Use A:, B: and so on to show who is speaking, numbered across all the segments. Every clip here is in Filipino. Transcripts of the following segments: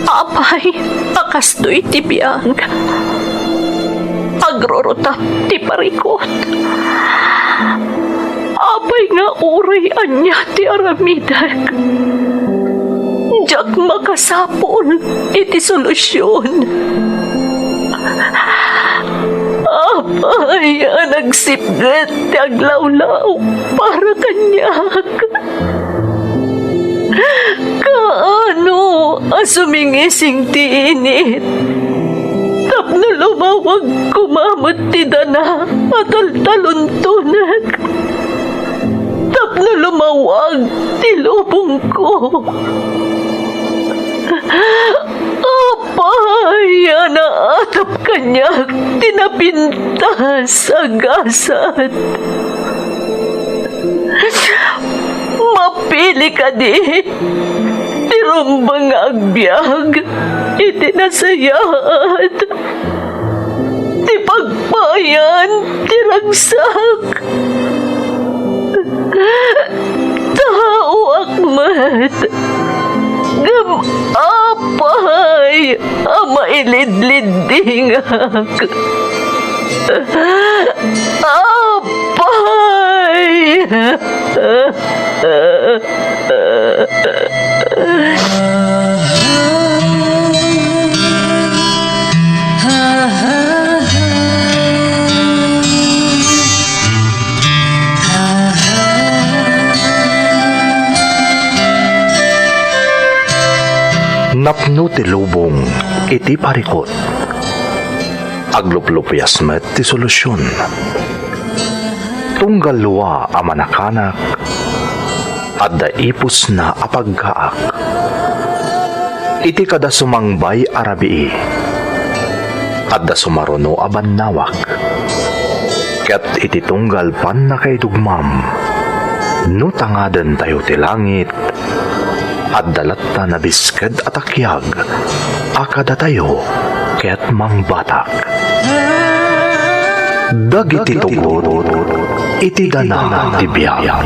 A: Apay, akastoy ti biyang. Agrorotap ti parikot. Apay nga uray anya ti aramidag. Diyak makasapon iti solusyon. Apay, nagsipget ti aglawlaw para kanyak. Kaano sumingising ti init. Tapno lumawag kumamot ti dana at altaluntunag. Tapno lumawag ti lubong ko. Apay, naatap kanyak tinapintas agasat. Mapili ka di, tirumbang agbyag, itinasayat. Ti pagpayan, tiragsak. Tao akmat, apay, mailidlidingak. Apay.
B: Napno ti lubong iti parikot. Agluplupyas met ti solusyon. Tunggal luwa a manakanak at daipos na apagkaak. Iti kada sumangbay arabii at da sumaruno abannawak. Ket iti tunggal pan na kay dugmam no tangaden tayo ti langit at dalatta na bisked at akyag akada tayo ket mangbatak. Dagiti tugot iti dana ti biyag.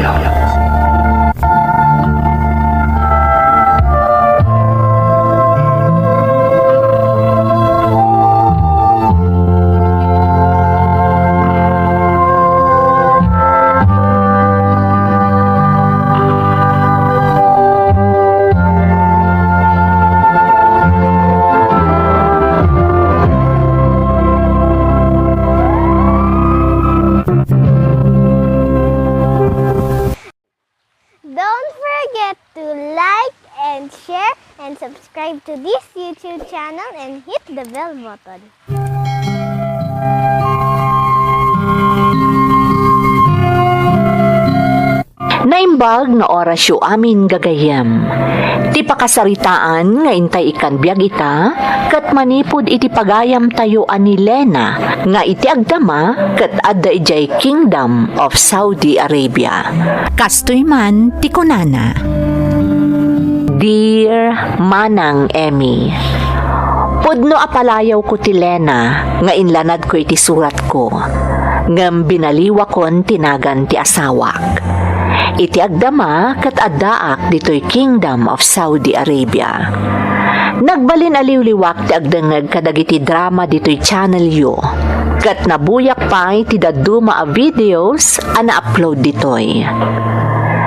C: Don't forget to like and share and subscribe to this YouTube channel and hit the bell button.
A: Naimbag na orasyo amin gagayam. Ti pakasaritaan nga intay ikan biag ita, kat manipod iti pagayam tayo ani Lena, nga iti agdama, kat adda ijay Kingdom of Saudi Arabia.
D: Kastoy man ti kunana.
A: Dear Manang Emmy, pudno apalayaw ko ti Lena, nga inlanad ko iti surat ko, ngam binaliwa kon tinagan ti asawak. Iti agdama kat addaak ditoy Kingdom of Saudi Arabia. Nagbalin aliw-liwak ti agdengeg kadagiti drama ditoy channel yo. Kat nabuyak pa ti daduma a videos ana upload ditoy.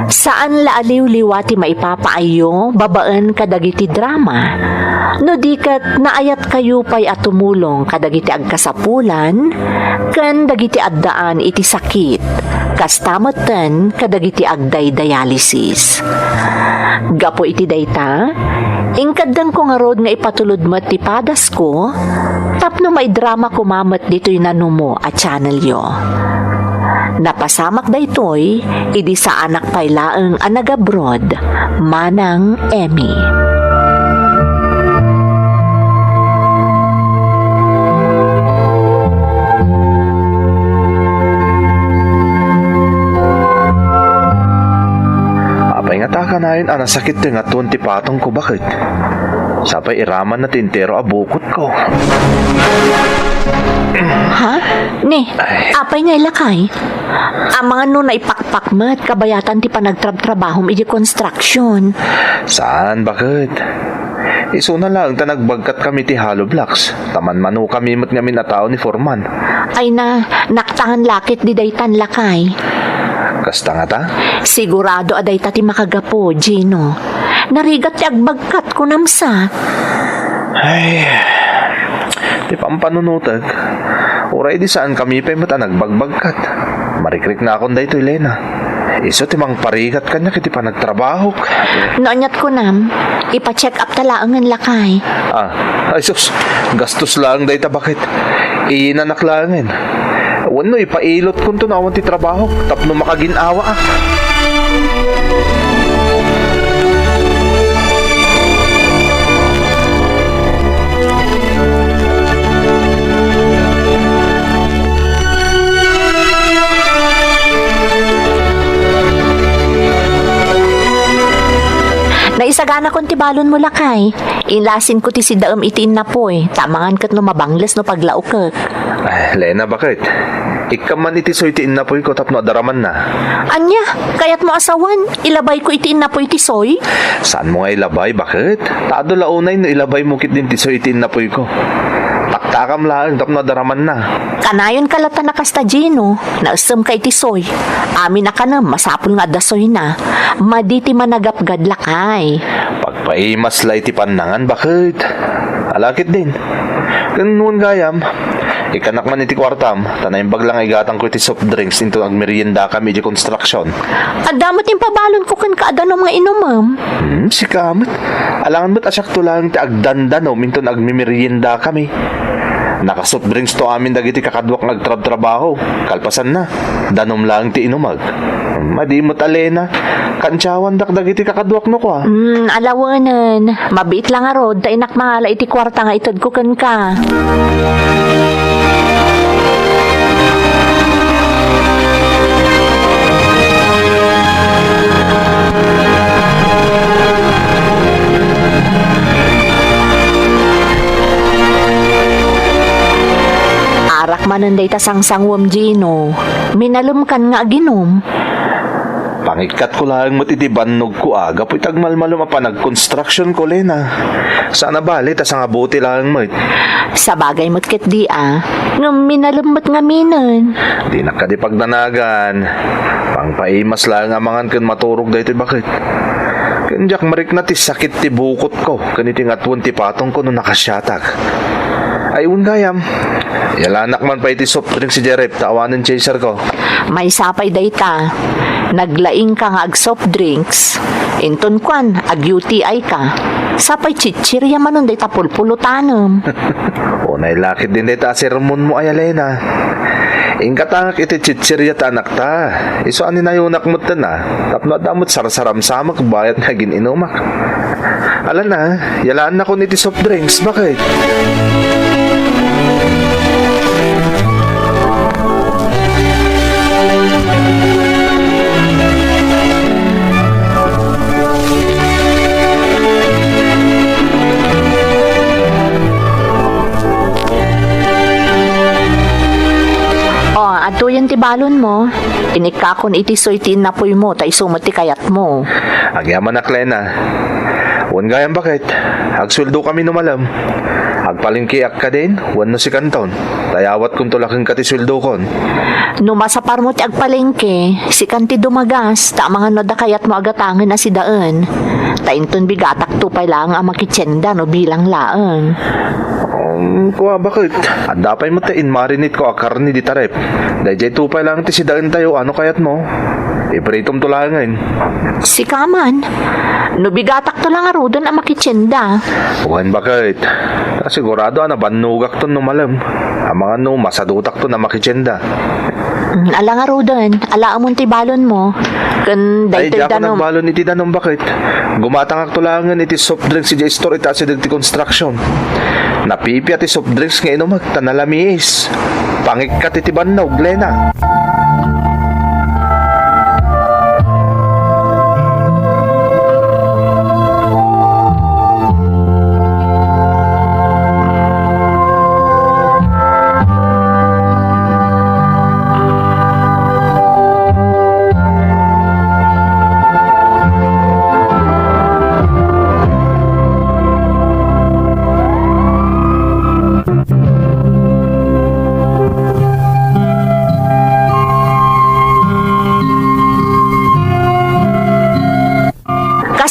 A: Saan la aliw-liwa ti maipapaayo babaan kadagiti drama? No di kat naayat kayo pa'y atumulong kadagiti agkasapulan, kan dagiti addaan iti sakit, kastamoten kadagiti agday dialysis. Gapo iti dayta, ingkaddan ko nga rod nga ipatulod mo ti padas ko, tapno may drama kumamat dito'y nanumo at channel yo. Napasamak daytoy, idi sa anak paylaeng anagabroad, Manang Emmy.
B: Apay nga taka na yun, sakit nga tuwan ti patong ko bakit? Sapay iraman na tintero abukot ko.
A: Ha? Ni, apay nga ilakay. Ang mga no na ipakpak mo at kabayatan ti panagtrab-trabaho iji construction.
B: Saan? Bakit? Iso na lang ta nagbagkat kami ti Hollow Blocks. Taman manu kami mat ngamin na tao ni Foreman.
A: Ay na, naktangan lakit di daytan lakay.
B: Kasta nga ta?
A: Sigurado aday ta ti makagapo, Gino. Narigat ti agbagkat ko namsa.
B: Ay, di pampanunutag. Uray di saan kami pa mata nagbagbagkat. Marikrik na akong dayto, Elena. Iso timang parigat kanya kiti pa nagtrabaho.
A: Noonyat ko nam, ipa-check up talaangan lakay.
B: Ay sus, gastos lang dayta bakit? Inanak langin. Wano ipailot kung tunawan ti trabaho. Tapno makaginawa
A: Naisagana kong tibalon mo lakay. Inlasin ko ti si daam itiin na poy. Tamangan kat no mabangles no paglaukak.
B: Ay, Lena, bakit? Ikaman iti soy tiin na po ko tapno adaraman na.
A: Anya, kayat mo asawan, ilabay ko itiin na poy ti soy.
B: Saan mo nga ilabay? Bakit? Taado launay no ilabay mo kit din ti soy tiin na po ko. Taktakam lang tapno adaraman na.
A: Kanayon kalata na kasta Gino, nausam kay ti soy. Amin na ka na, masapul nga dasoy na. Maditi managapgad lakay.
B: Pagpaimas lay ti panangan, bakit? Alakit din. Ganun gayam. Ikanak man iti kwartam, tanayang baglang ay gatang ko iti soft drinks into agmerienda kami di construction.
A: Adamot yung pabalon ko kan kaadanom nga inumam.
B: Si kamot. Alangan mo't asyak to lang ti agdandanom into agmimerienda kami. Nakasoft drinks to amin dagiti kakadwak nagtrab-trabaho. Kalpasan na. Danom lang ti inumag. Madi mo't Alena. Kansyawan dagiti kakadwak no ko
A: Alawanan. Mabit lang nga rod, ta inak mangala iti kwarta nga itod ko kan ka. Arak mananday ta sangsangwam Gino. Minalum kan nga aginom.
B: Pangikat ko lang matitibanog ko aga po itagmalmalum pa nag-construction ko, Lena. Sana bali, tas nga buti lang mo.
A: Sa bagay mo't ket di ngam minalumot nga minan.
B: Di na ka di pagnanagan. Pangpaimas lang amangan kan maturog da ito bakit. Kanjak marik na ti sakit ti bukot ko. Kaniting atwan ti patong ko nung nakasyatag. Ayun gayam. Yalanak man pa iti soft drink si Jerep. Tawanan chaser ko.
A: May sapay dayta. Naglaing ka nga ag soft drinks. Inton kwan, ag UTI ka. Sapay chichirya manon dayta pulpulutanam.
B: O nailakit din dayta sermon mo ay Alena. Ingkatangak iti chichirya ta anak ta. Iso ani na yunak mo ta na. Tapno adamot sarasaram samak bayat nga gininumak. Alam na, yalaan na ko niti soft drinks. Bakit?
A: Ato yan ti balon mo. Inikakon iti soytin na puy mo, tay sumati kayat mo.
B: Agyaman na Klena. Wan gayam bakit? Agsweldo kami numalam. Agpalingkiak ka din, wan no si kanton. Tayawat kung tulaking katisweldo kon.
A: Numasapar mo ti agpalengke, si kanti dumagas, ta mga noda kayat mo agatangan na si daan. Tainton bigatak tupay lang ang makitsenda no bilang laang.
B: Kuha bakit? Adapay mo tain marinate ko akarni di tarep. Dahil tupay lang ti si daan tayo, ano kayat mo? Ipritom tulangan.
A: Si Kaman, no bigatak to lang arudan ang makitsenda.
B: Wan bakit? Sigurado na banugak to numalam. Ang mga no masadutak to na makitsenda.
A: Alang arudan, alaamon ti balon mo. Kan
B: Ay,
A: daytoy
B: di ako
A: danom.
B: nagbalon iti danom bakit? Gumatang aktulangan iti soft drinks si J-Store ita si dagti construction. Napipi ati soft drinks nga inumag, tanalamiis. Pangikat iti bannog, Lena.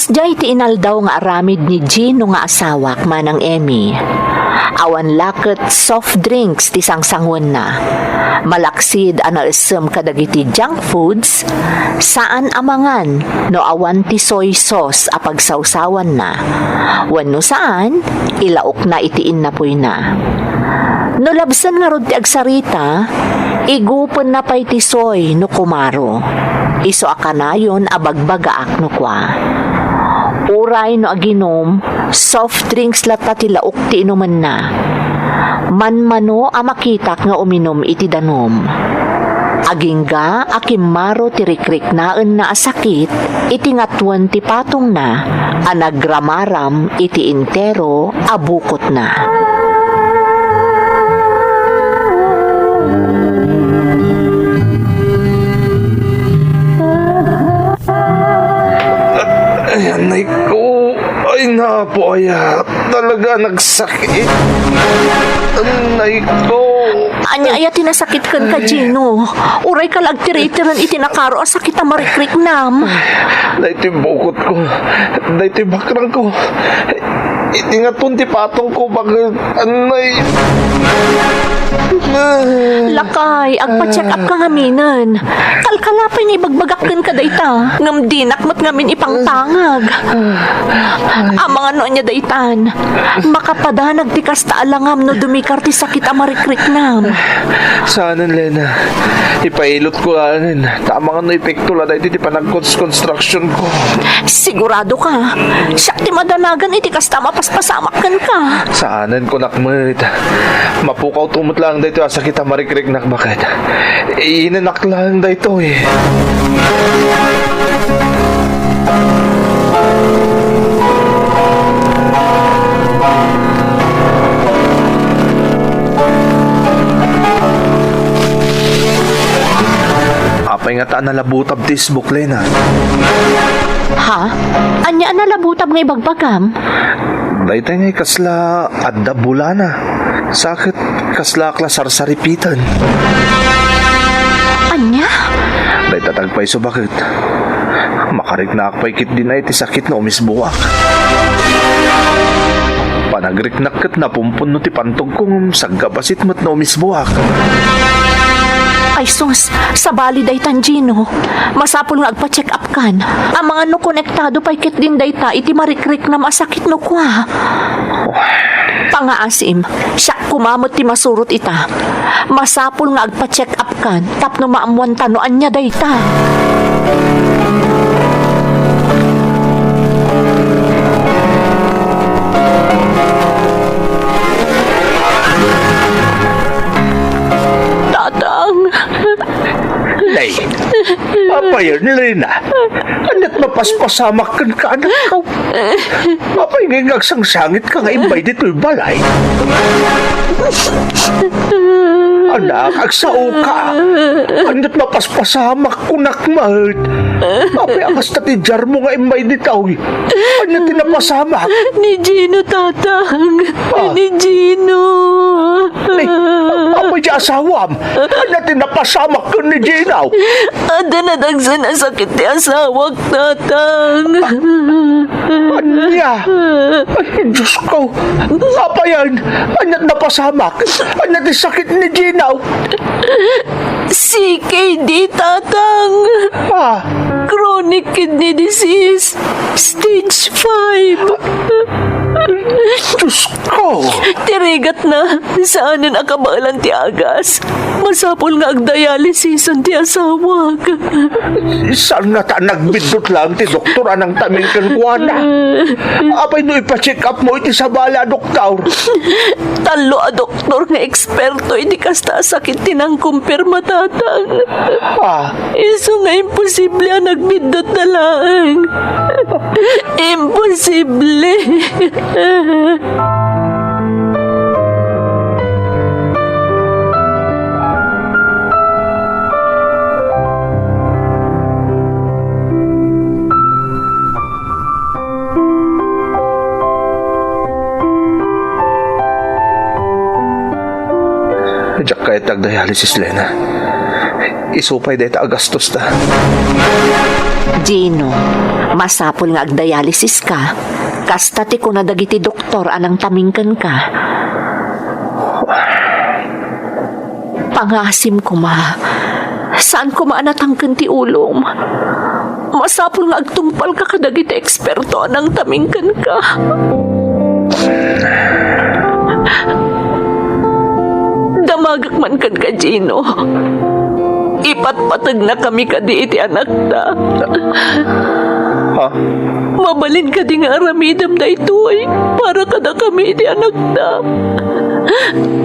A: Kas jay ti inaldaw nga aramid ni Gino nga asawak manang Emmy. Awan laket soft drinks ti sangsangon na. Malaksid ana isem kadagiti junk foods, saan amangan no awan ti soy sauce a pagsawsawan na. Wenno saan, ilaok na itiin na puy na. No labsan nga rod ti agsarita, igupen na pay ti soy no kumaro. Iso akanayon abagbagaak no kwa. Uray no aginom, soft drinks lata ti laok ti inuman na. Manmano a makitak nga uminom iti danom. Agingga akimaro ti rikrik naan na asakit, iti ngatuan ti patong na, anagramaram iti intero abukot na.
B: Ay, anay ko. Ay, napo, aya. Talaga nagsakit. Anay ko.
A: Anya aya tinasakit kan ka, Gino. Uray ka lagtiritiran iti nakaro a sakit a marikrik nam.
B: Dahito yung bukot ko. Dahito yung bakrang ko. Iti nga tunti patong ko. Bakit, anay.
A: Lakay, agpa-check up ka ngaminan. Kalkalapay nga ibagbagakkan ka dayta. Ngam dinakmat ngamin ipangtangag. Ang mga noon niya daytan. Makapadanag ti kasta alangam no dumikar ti sakit a marikrik nam.
B: Saanan, Lena? Ipailot ko anin. Tama nga no epekto la dahito ti panag-construction ko.
A: Sigurado ka. Siya ti madanagan iti kasta mapaspasamakan ka.
B: Saanan ko nakmat. Mapukaw tumot lang dahito asa kita marikrik nak bakit. Inanak lang dahito eh. Apay nga taan nalabutab tisbuk, Lena.
A: Ha? Anya nalabutab nga ibagbagam?
B: Dahito nga kasla adda bulana. Sakit kasla sarsaripitan.
A: Anya?
B: Dahito tagpay so bakit. Makarik na akpay kit din ay ti sakit na umisbuak. Panagrik nakit na pumpun no ti pantog kong saggabasit mo't na umisbuak.
A: Ay sus, sa bali daytan, Gino. Masapol nga agpa-check up kan. Ang mga no konektado pa'y kit din dayta, iti marikrik na masakit no kwa. Pangaasim, siya kumamot ti masurot ita. Masapol nga agpa-check up kan, tapno maamuan tanoan niya dayta.
B: Nay, apa yun, Lena? Anak mapaspasamak kan ka, anak ka. Apa yung ngagsang-sangit ka nga imbay dito'y balay? Anak, agsao ka. Anak mapaspasamak kunak mahit. Apa yung akas tatijar mo nga imbay dito'y? Anak tinapasamak.
A: Ni Gino, tatang. Ni Gino.
B: Nay, apa yung asawam? Anak tinapasamak ka ni Gino.
A: Ada na dagsa na sakit ti asawak, tatang.
B: Anya? Ay, Diyos ko. Apa yan? Anak napasamak. Anak sakit ni Gino.
A: CKD, tatang.
B: Ah,
A: Chronic kidney disease. Stage 5.
B: Diyos ko.
A: Tirigat na. Saanan akabalan ti agas. Masapol nga agdialysis ang ti asawag.
B: Saan nga ta nagbidot lang ti doktor anang taming kankwana? Apay no ipa-check up mo iti sa bala, doktor.
A: Talo a doktor nga eksperto iti kasta sakit tinang kumpirma, tatang.
B: Ah,
A: Iso nga imposible ang nagbidot na lang. Imposible.
B: Diyak kaya tagdialysis, Lena. Isupay dahil agastos ta.
A: Gino, Masapol nga ag-dialysis ka. Kasta ti ko na dagiti doktor anang tamingkan ka. Pangasim ko ma. Saan ko maanatangkan ti ulom? Masapol nga agtungpal ka kadagiti eksperto anang tamingkan ka. Damagak man kan ka, Gino. Ipatpatag na kami kadi iti anak ta.
B: Ha?
A: Mabalin ka di nga aramidam na ito'y para kada kami iti anak ta.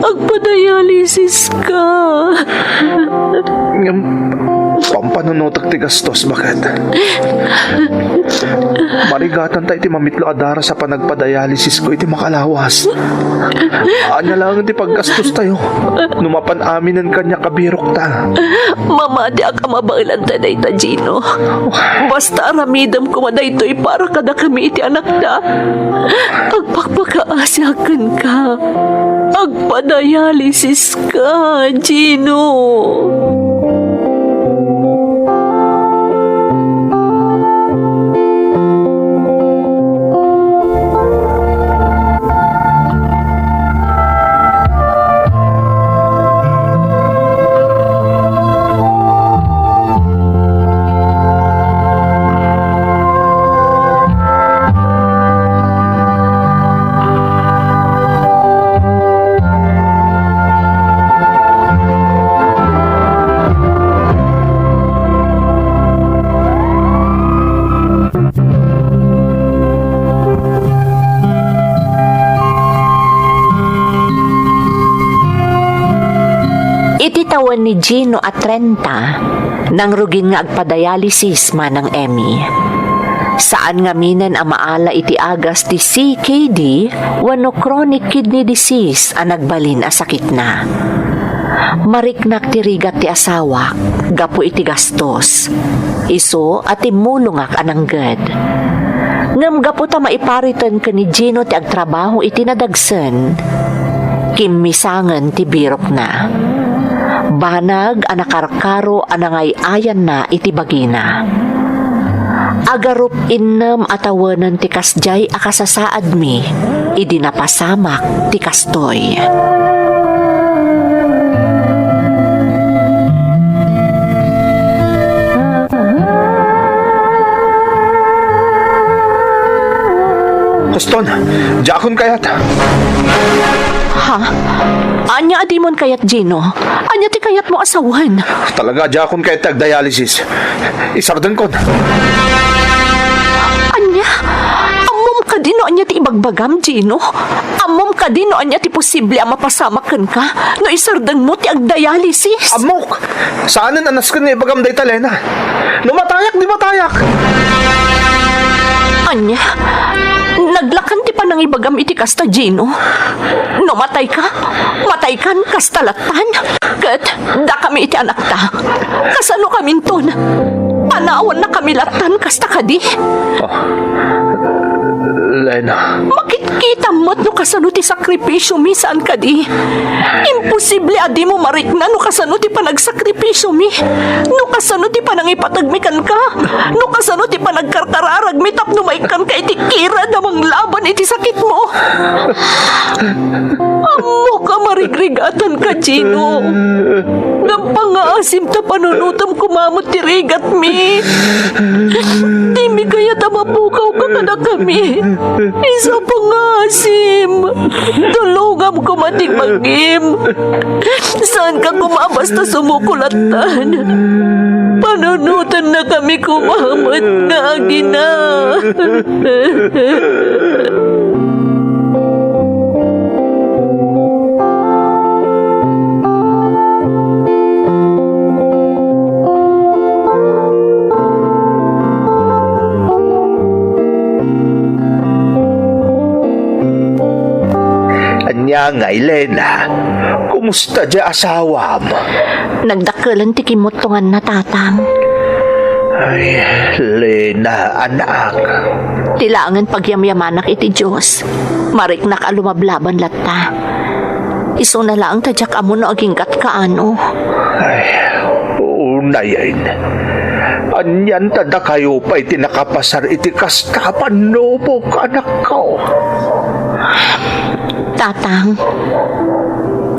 A: Agpadialysis ka.
B: Pampanunutak ti gastos, bakit? Marigatan tayo iti mamitlo adara sa panagpadialysis ko iti makalawas. Anya lang ti paggastos tayo. Numapan aminan kanya kabirok ta.
A: Mamadi ka mabailan ta na ita, Gino. Basta aramidam ko man na ito'y para kada kami iti anak ta. Agpagpakaasyakan ka. Agpadialysis ka, Gino. Ititawan ni Gino at 30 nang rugin nga agpadialysis manang Emmy. Saan nga minan ang maala iti agas ti CKD wano chronic kidney disease ang nagbalin a sakit na. Mariknak ti rigat ti asawa, gapo iti gastos. Iso at imulungak anang gad. Ngam gapo ta maiparitan ka ni Gino ti agtrabaho iti nadagsen. Kimmisangan ti birok na. Banag anakarkaro anangay ayan na iti bagina. Agarup innem atawanan ti kasjay akasasaad mi, idi napasamak ti kastoy.
B: Kuston, jakon kayat.
A: Ha? Anya adimon kayat, Gino? Anya ti kayat mo asawan?
B: Talaga, jakon kayat tag-dialysis. Isardan kon.
A: Anya? Amom ka din no anya ti ibagbagam, Gino? Amom ka din no anya ti posible ang mapasamakan ka no isardan mo ti ag-dialysis?
B: Amok! Saanan anas ka ni ibagam day talena? Numatayak, di matayak!
A: Anya? Naglakan ti panang ibagam iti kasta, Gino. No matay ka? Matay kan kastalatan? Kat, da kami iti anak ta. Kasano kami ton? Panawan na kami latan kasta kadi.
B: Lena.
A: Makikita mo't no kasano ti sakripisyo mi saan kadi. Imposible adi mo marikna no kasano ti panagsakripisyo mi. No kasano ti panangipatagmikan ka. No kasano ti panagkarkararag mi tapno maikan ka iti kira damang laban iti sakit mo. Amo ka marigrigatan ka, Gino. Nampangaasim ta panunutam kumamot ti rigat mi. Di mi kaya tamapukaw ka kada kami. Isa pangasim. Tulungam ko mating magim. Saan ka kumabas na sumukulatan? Panunutan na kami kumamot nga agina.
B: Anya nga, Elena. Kumusta dya asawam?
A: Nagdakalan ti kimutungan na tatang.
B: Ay, Lena, anak.
A: Tilangan pagyamyamanak iti Diyos. Mariknak a lumablaban latta. Iso na lang tadyak amo no aging kat kaano.
B: Ay, unayin. Anyan tada kayo pa iti nakapasar iti kastapan no po anak ko.
A: Tatang,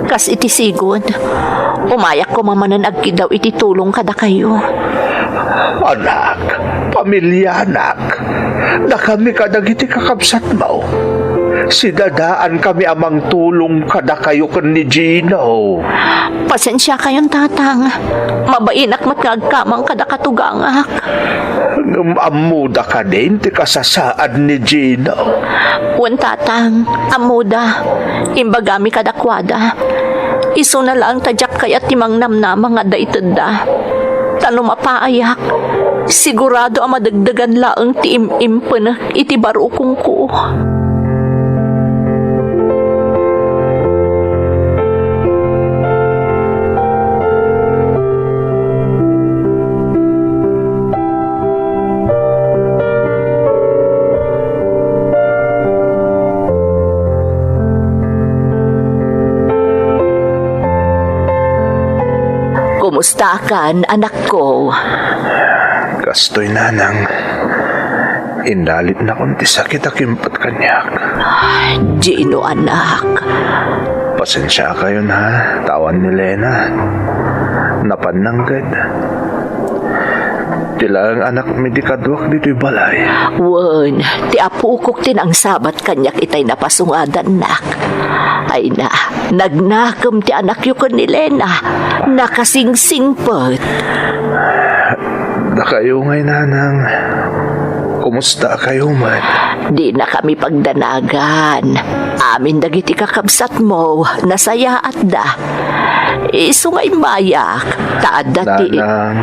A: kas iti sigod, umayak ko mamanan agki daw iti tulong kada kayo.
B: Anak, pamilya anak, na kami kadag iti kakabsat mo. Sidadaan kami amang tulong kada kayo kan ni Gino.
A: Pasensya kayon, tatang. Mabainak matagkamang kada katugangak.
B: Amuda ka din ti kasasaad ni Gino.
A: Wan, tatang, amuda, imbagami kadakwada. Iso na lang tadyak kayat timang namnama nga daited da. Tano mapaayak, sigurado ang madagdagan laang ti im-impan iti barukong ko. Kumusta kan, anak ko?
B: Kastoy nanang, indalit na kunti sakit akimpat kanyak.
A: Gino, anak.
B: Pasensya kayo na, tawan ni Lena. Napananggad. Tila ang anak mi di kadwak dito'y balay.
A: Wan, ti apukok tin ang sabat kanyak itay napasungadan, nak. Ay na, nagnakam ti anak yu kan ni Lena. Nakasingsingpot.
B: Da kayo ngay nanang. Kumusta kayo man?
A: Di na kami pagdanagan. Amin dagiti kakabsat mo, nasaya at da. Iso nga'y mayak, taad dati.
B: Nanang,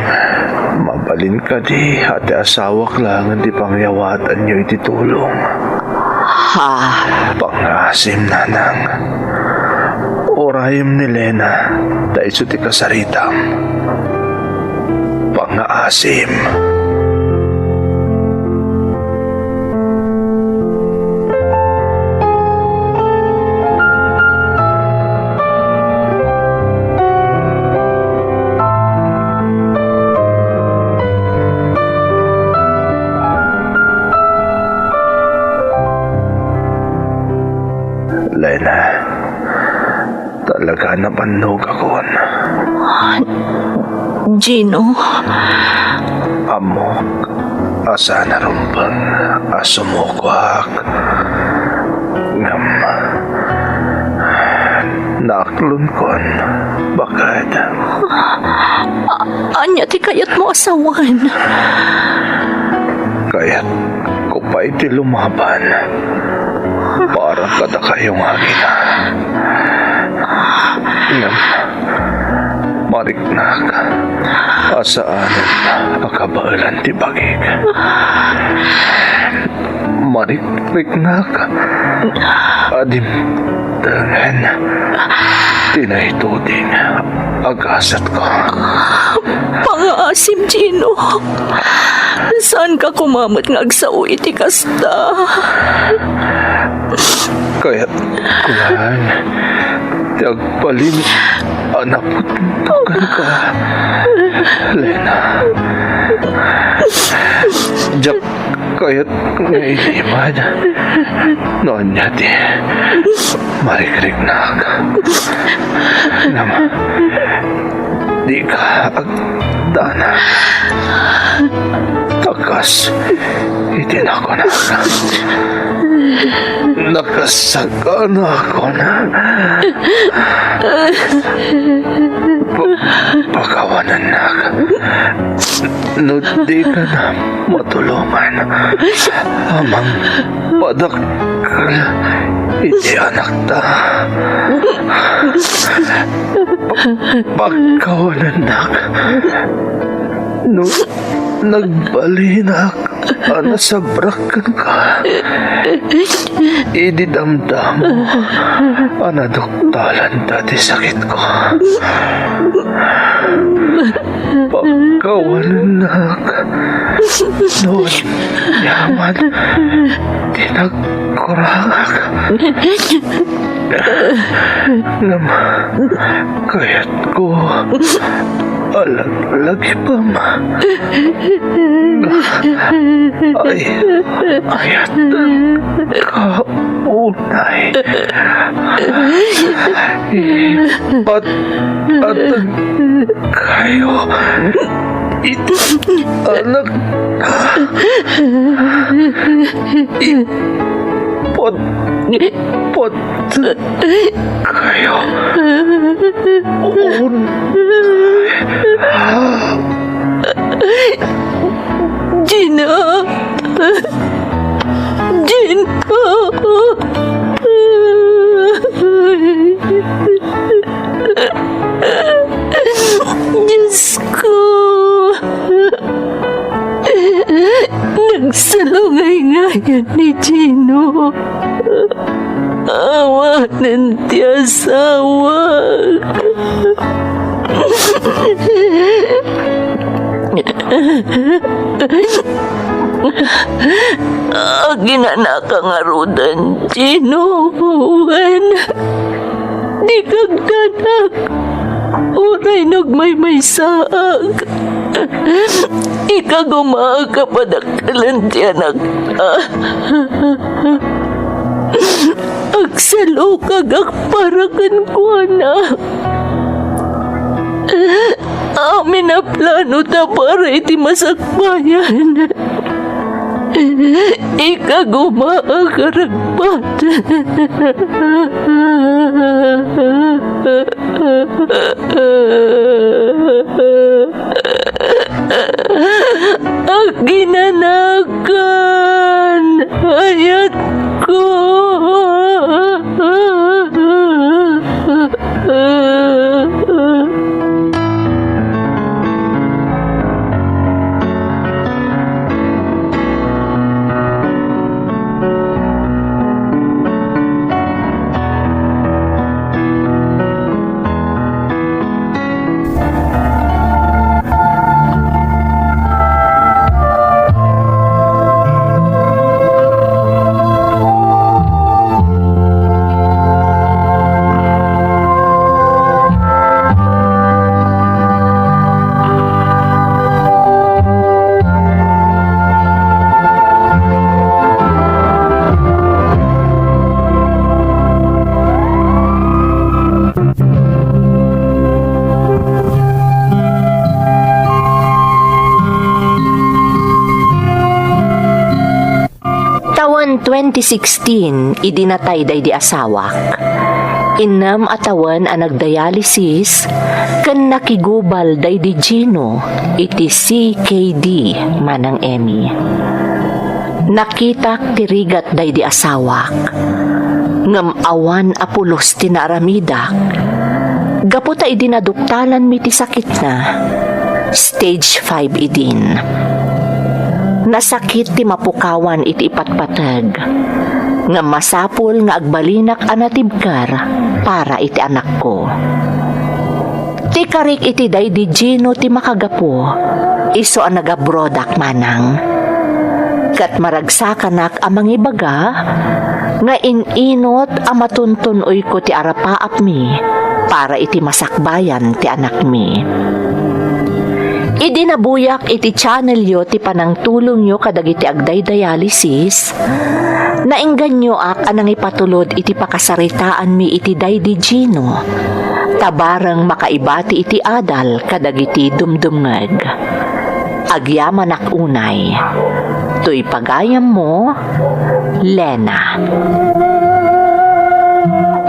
B: mabalin ka di, ati asawak lang ang di pangyawatan nyo iti tulong.
A: Ha?
B: Pangasim nanang. Orayim ni Lena, da iso ti kasaritam. Pangaasim. Lena, talaga napanog ako.
A: Gino?
B: Amok, asa narumbang, asumukwak. Ngam, naaklon kon, bakit?
A: Anya ti kayat mo asawan?
B: Kaya't ko pa iti lumaban. Parang kada kayong hangin. Ngam, mariknak, asaan akabaalan ti bagig. Mariknak, adim tangan, tinaituding agasat ko.
A: Pangaasim, Gino. Saan ka kumamot ng agsaw iti kasta?
B: Kaya't kuhan, tiyagpalin, anak putuntukan ka, Lena. Diyak kaya't ngailiman, noon niya di, marikirignak. Naman, di ka agdana. Takas, itinako na. Nakasagana ako na. Pagkawanan na ka. No di ka na matulungan. Amang padakal, iti anak ta. Pagkawanan na ka. No nagbalinak, anasabrakan ka. Ididamdam mo, anadoktalan dati sakit ko. Pagkawanan na ka. Noon, yaman, tinagkurangak. Ngam, kayat ko lagi pa ay ayat kaunay ipat at kayo ito anak pot kayo
A: Gino! Gino! Diyos ko! Nagsalungay-ngayan ni Gino. Awa ng tiyasawa. Ginana ka nga rudan, Gino. Di kagdanak. Uray nagmay saag. Ikagumaa ka padakalan tiyanak. Agsalo kagak parakan ko na. Amin na plano ta para iti masakbayan. Ikagumaa karagpat. Ginanakan ayat ko. Taon 2016, idinatay day di asawak. Inam atawan ang nagdialysis, kan nakigubal day di Gino, iti CKD manang Emmy. Nakitak tirigat day di asawak, ngam awan apulos tinaramidak, gaputa idinaduktalan mi ti sakit na, stage 5 idin. Nasakit ti mapukawan iti ipatpatag, nga masapul nga agbalinak anatibkar para iti anak ko. Ti karik iti day di Gino ti makagapo, iso ang nagabrodak manang. Kat maragsakanak amang ibaga, nga ininot ang matuntunoy ko ti arapaap mi, para iti masakbayan ti anak mi. Idinabuyak iti channel yo ti panangtulong yo kadagiti agday dialysis, nainggan nyo ak anang ipatulod iti pakasaritaan mi iti day di Gino, tabarang makaibati iti adal kadagiti dumdumngeg. Agyaman ak unay, to'y pagayam mo, Lena.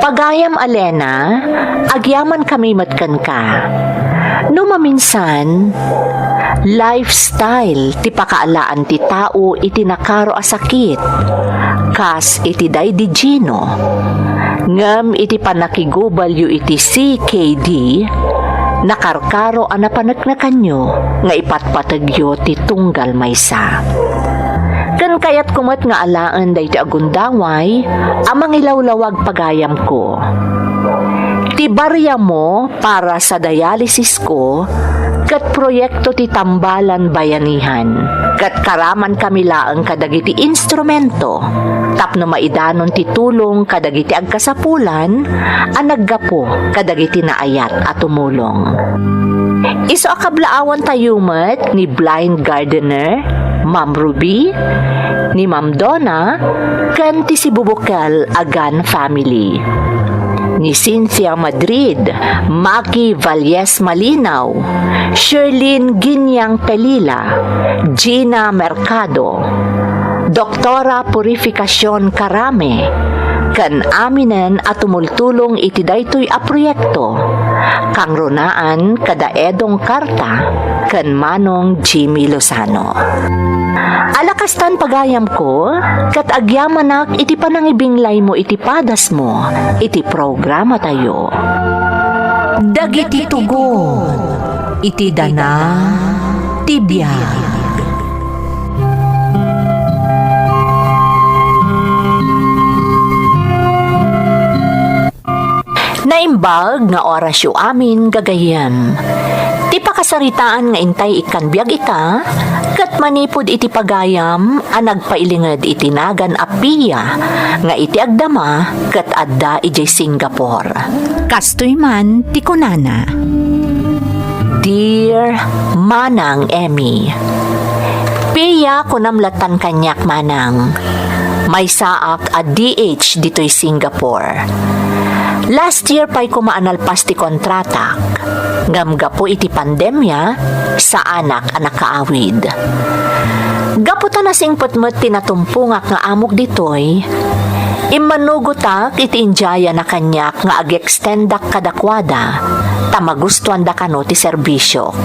A: Pagayam a Lena, agyaman kami matkan ka. No maminsan, lifestyle ti pakaalaan ti tao iti nakaro a sakit, kas iti day di Gino, ngam iti panakigubal yu iti CKD, nakarkaro anapanagnakan nyo, nga ipatpatagyo ti tunggal maysa. Kan kayat kumat nga alaan day ti agundaway, amang ilawlawag pagayam ko. Ti barya mo para sa dialysis ko, kat proyekto ti Tambalan Bayanihan, Kat karaman kami laang kadagiti instrumento, tapno maidanon ti tulong kadagiti agkasapulan, ang naggapo kadagiti naayat at tumulong. Iso akablaawan tayo met ni Blind Gardener, Ma'am Ruby, ni Ma'am Donna, kan ti si Bubukal Agan family. Ni Cynthia Madrid, Maki Valles Malinaw, Sherlyn Ginyang Pelila, Gina Mercado, Doktora Purificacion Karame, kan aminen at tumultulong iti daytoy a proyekto, kang runaan kada Edong Karta, kan Manong Jimmy Lozano. Alakastan pagayam ko, kat agyamanak iti panangibinglay mo iti padas mo, iti programa tayo.
D: Dagiti tugon, iti dana, tibiyag.
A: Naimbag nga orasyo amin gagayam. Ti pakasaritaan nga intay ikan biag ita, kat manipod iti pagayam ang nagpailingad iti nagan apiya nga iti agdama kat adda ijay Singapore.
D: Kastoy man tikunana.
A: Dear Manang Emmy, Piya kunamlatan kanyak manang, may saak a DH dito'y Singapore. Last year pa'y kumaanalpas ti kontratak, ngamga po iti pandemya sa anak kaawid. Gaputa na singputmut tinatumpungak nga amok ditoy, imanugutak iti injaya na kanyak nga ag-extendak kadakwada, tamagustuan da kano ti serbisyok.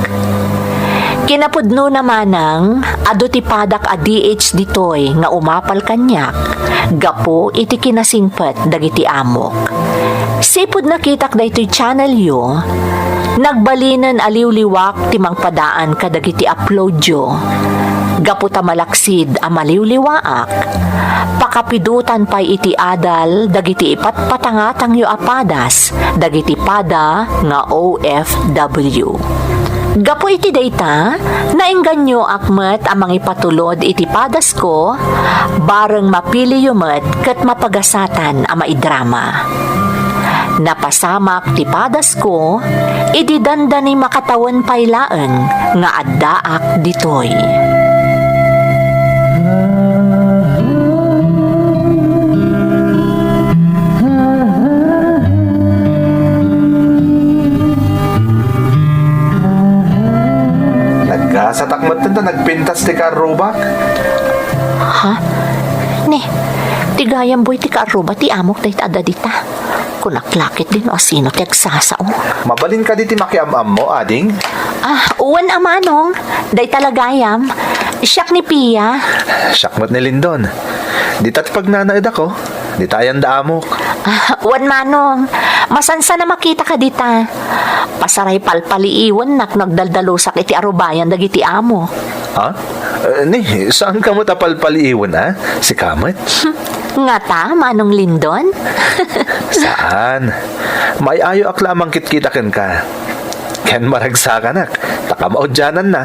A: Kinapudno naman ng ado ti padak a DH ditoy nga umapal kanyak, gapo iti kinasingpet dagiti amok. Sipod nakitak daytoy channel yo, nagbalinan aliw-liwak ti mangpadaan kadagiti upload yo. Gaputa malaksid a maliw-liwaak, pakapidutan pay iti adal dagiti ipatpatangatang yo apadas, dagiti pada nga OFW. Gapo iti data, naingganyo akmet amang ipatulod iti padas ko, bareng mapili yumet kat mapagasatan ama idrama. Napasamak ti padas ko, ididanda ni makatawan paylaeng nga addaak ditoy.
B: Sa takmat na nagpintas ti karubak.
A: Ha? Ne, tigayam boy ti kaaruba ti amok dahit ada dita. Kunaklakit din o sino ti agsasao.
B: Mabalin ka di ti makiamam mo, ading.
A: Uwan amanong, day talagayam. Siyak ni Pia.
B: Syakmat ni Lindon. Di tat pagnanaid ako. Di tayan da amok.
A: Uwan manong, masansa na makita ka dita. Pasaray palpaliiwan nak nagdaldalusak iti arubayan dagiti amo.
B: Ha? Ni, saan ka mo tapalpaliiwan, ha? Si Kamat?
A: Nga ta, manong Lindon?
B: Saan? May ayo aklamang kitkitakin ka. Ken maragsakanak, takamaudyanan na.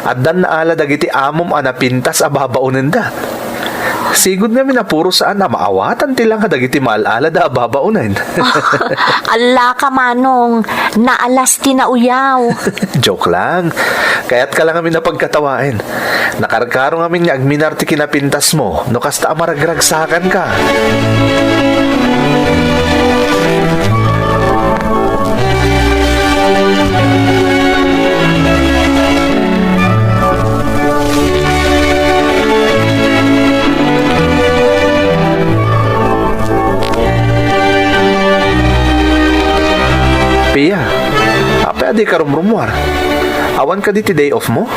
B: At dan naala dagiti amom anapintas ababaunin da. Sigud nga minapuro saan na maawatan tilang kadagiti maalala da ababaunin.
A: Ala ka manong, naalas tinauyaw.
B: Joke lang. Kaya't ka lang kami napagkatawain. Nakarkarong amin nga agminarti kinapintas mo, no kasta amaragragsakan ka. Pia, apa adi ka rumrumwar? Awan ka di ti day off mo?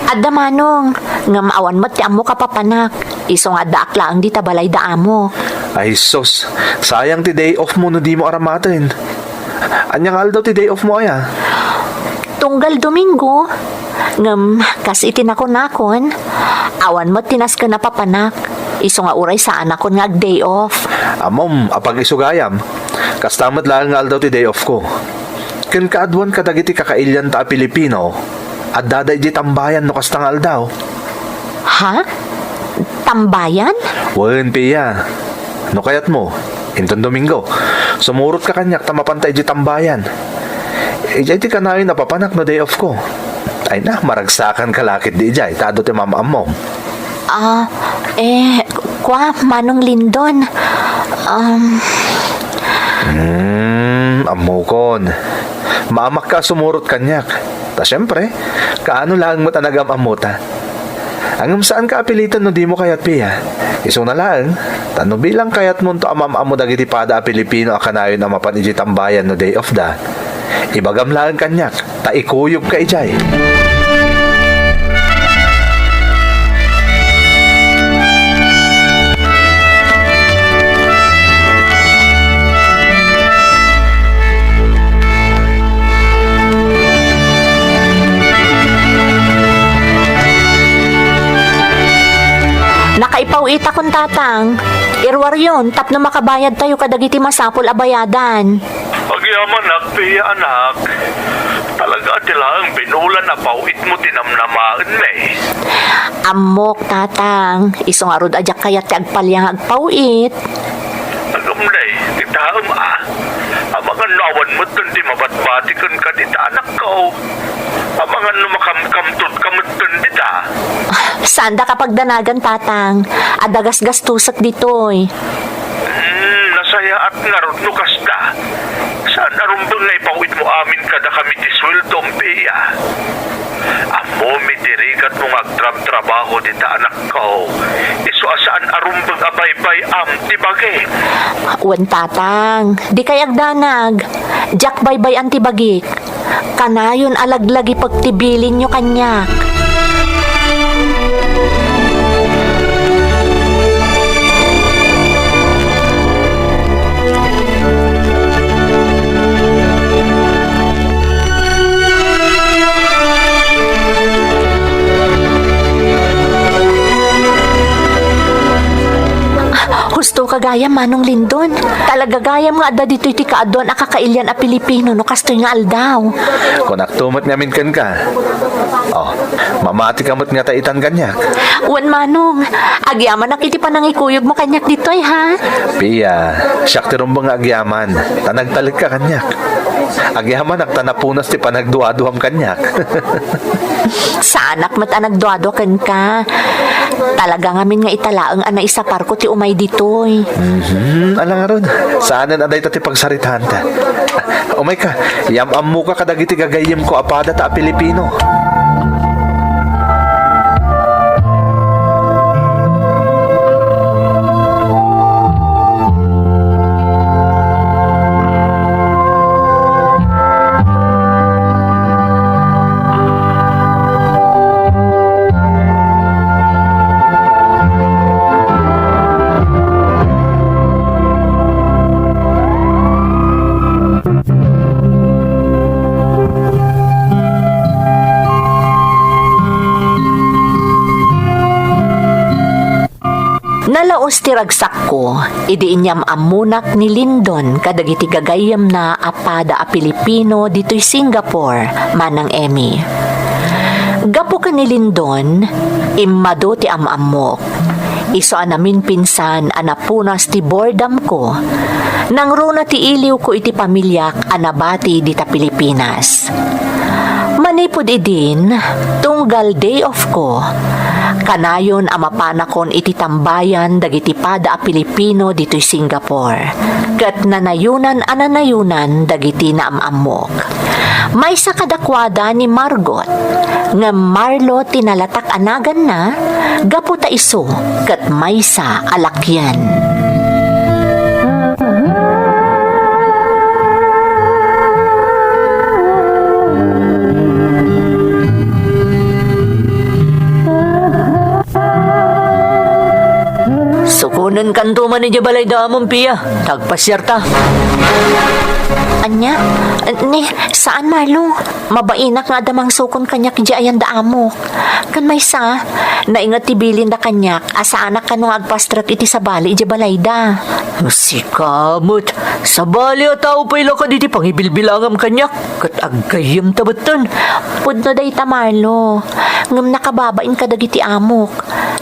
A: Adda manong, nga maawan mo ti amo kapapanak. Iso nga daak lang di tabalay da amo.
B: Ay sos, sayang ti day off mo no di mo aramatin. Anyang aldaw ti day off mo aya?
A: Tunggal Domingo. Ngam, kasi itinakon-nakon. Awan mo tinas ka na papanak. Iso nga uray sa anak ko nga day off.
B: Amom, apag isugayam. Kastamat lang nga aldaw ti day off ko. Ken kaadwan kadagiti kakailyan ta Pilipino at daday di tambayan no kastang aldaw.
A: Ha? Tambayan?
B: Wen, Pia. No kayat mo? Inton Domingo. Sumurot ka kanyak tamapantay di tambayan. Ijay ti kanayon napapanak no day off ko. Ay na, maragsakan kalakit di ijay. Tado ti mamamom.
A: Kwa, Manong Lindon.
B: Amukon. Maamak ka sumurot kanyak. Ta syempre, kaano lang mo tanagam amuta. Angam saan ka apilitan no di mo kayat Pia? Iso na lang, tano bilang kayat mo to amam-amo dagiti pada a Pilipino a kanayon na mapan iji tambayan no day of da. Ibagam lang kanyak, ta ikuyog ka ijay.
A: Nakaipawita kong tatang. Irwar yun, tapno makabayad tayo kadagiti masapol abayadan.
E: Agyaman nak, Pia anak. Talaga tilang binulan na pauit mo tinamnamaan na eh.
A: Amok, tatang. Isong arod ajak kayat ti agpalyang agpawit.
E: Agumday, titaam Ang mga nawan mo dun di mabatbatikan ka dita anak ko. Ang mga numakamkamtod kamot dun dita.
A: Sanda kapag danagan, tatang. Adagas gastusak ditoy.
E: Nasaya at narod no kasta. Saan narumbang na ipawit mo amin kada kami ti sweldong Pia? Amo midirikat mong agtrab-trabaho dita anak ko. Iso asaan arumbang abaybay ti bagay.
A: Wen, tatang. Di kay agdanag. Jak baybay antibagik. Kanayon alaglagi pagtibilin nyo kanyak. Husto kagaya Manong Lindon. Talaga gayam nga adda dito'y ti kaadon akakailyan a Pilipino no kastoy nga aldaw.
B: Kung aktumot ngamin kan ka. Oh, mamati kamot nga taitan kanyak.
A: Wan, Manong. Agyaman na kiti panangikuyog mo kanyak dito'y ha.
B: Pia, siyak ti rumbang agyaman. Tanagtalik ka kanyak. Agyaman ak tanapunas ti panagduaduham kanyak.
A: Sa anak mat anagduado kan ka. Talaga ngamin nga italaang ana isa parko ti umay dito'y.
B: Alang aron, saanan aday ta ti pagsaritahan ta. Umay ka, yamam mo ka kadagiti gagayim ko apada ta a Pilipino.
A: Nalaos ti ragsak ko, idi inyam amunak ni Lindon kadagiti gagayam na apada a Pilipino dito'y Singapore, Manang Emmy. Gapo ka ni Lindon, immado ti amamok. Iso anamin pinsan anapunas ti bordam ko. Nang runa ti iliw ko iti pamilyak anabati di ta Pilipinas. Manipod idin, tunggal day off ko. Kanayon amapanakon iti tambayan dagiti pada a Pilipino dito'y Singapore. Kat nanayunan ananayunan dagiti naamamok. May sa kadakwada ni Margot nga Marlo tinalatak anagan na gapu ta iso kat may sa alakyan. Sukunan kanto man ni balay damon, Pia. Tagpasyarta.
D: Anya? Ni, saan Marlo? Mabainak nga damang sukon kanyak di ayan da amo. Kan may sa, naingat tibilin da kanyak, asa anak kanong agpastrak iti sa bali di balayda.
A: Si kamot. Sa bali at tao pa ila ka diti pangibilbilangam kanyak. Kat agkayam tabatan.
D: Pudno day ta Marlo. Ngam nakababain ka dagiti amok.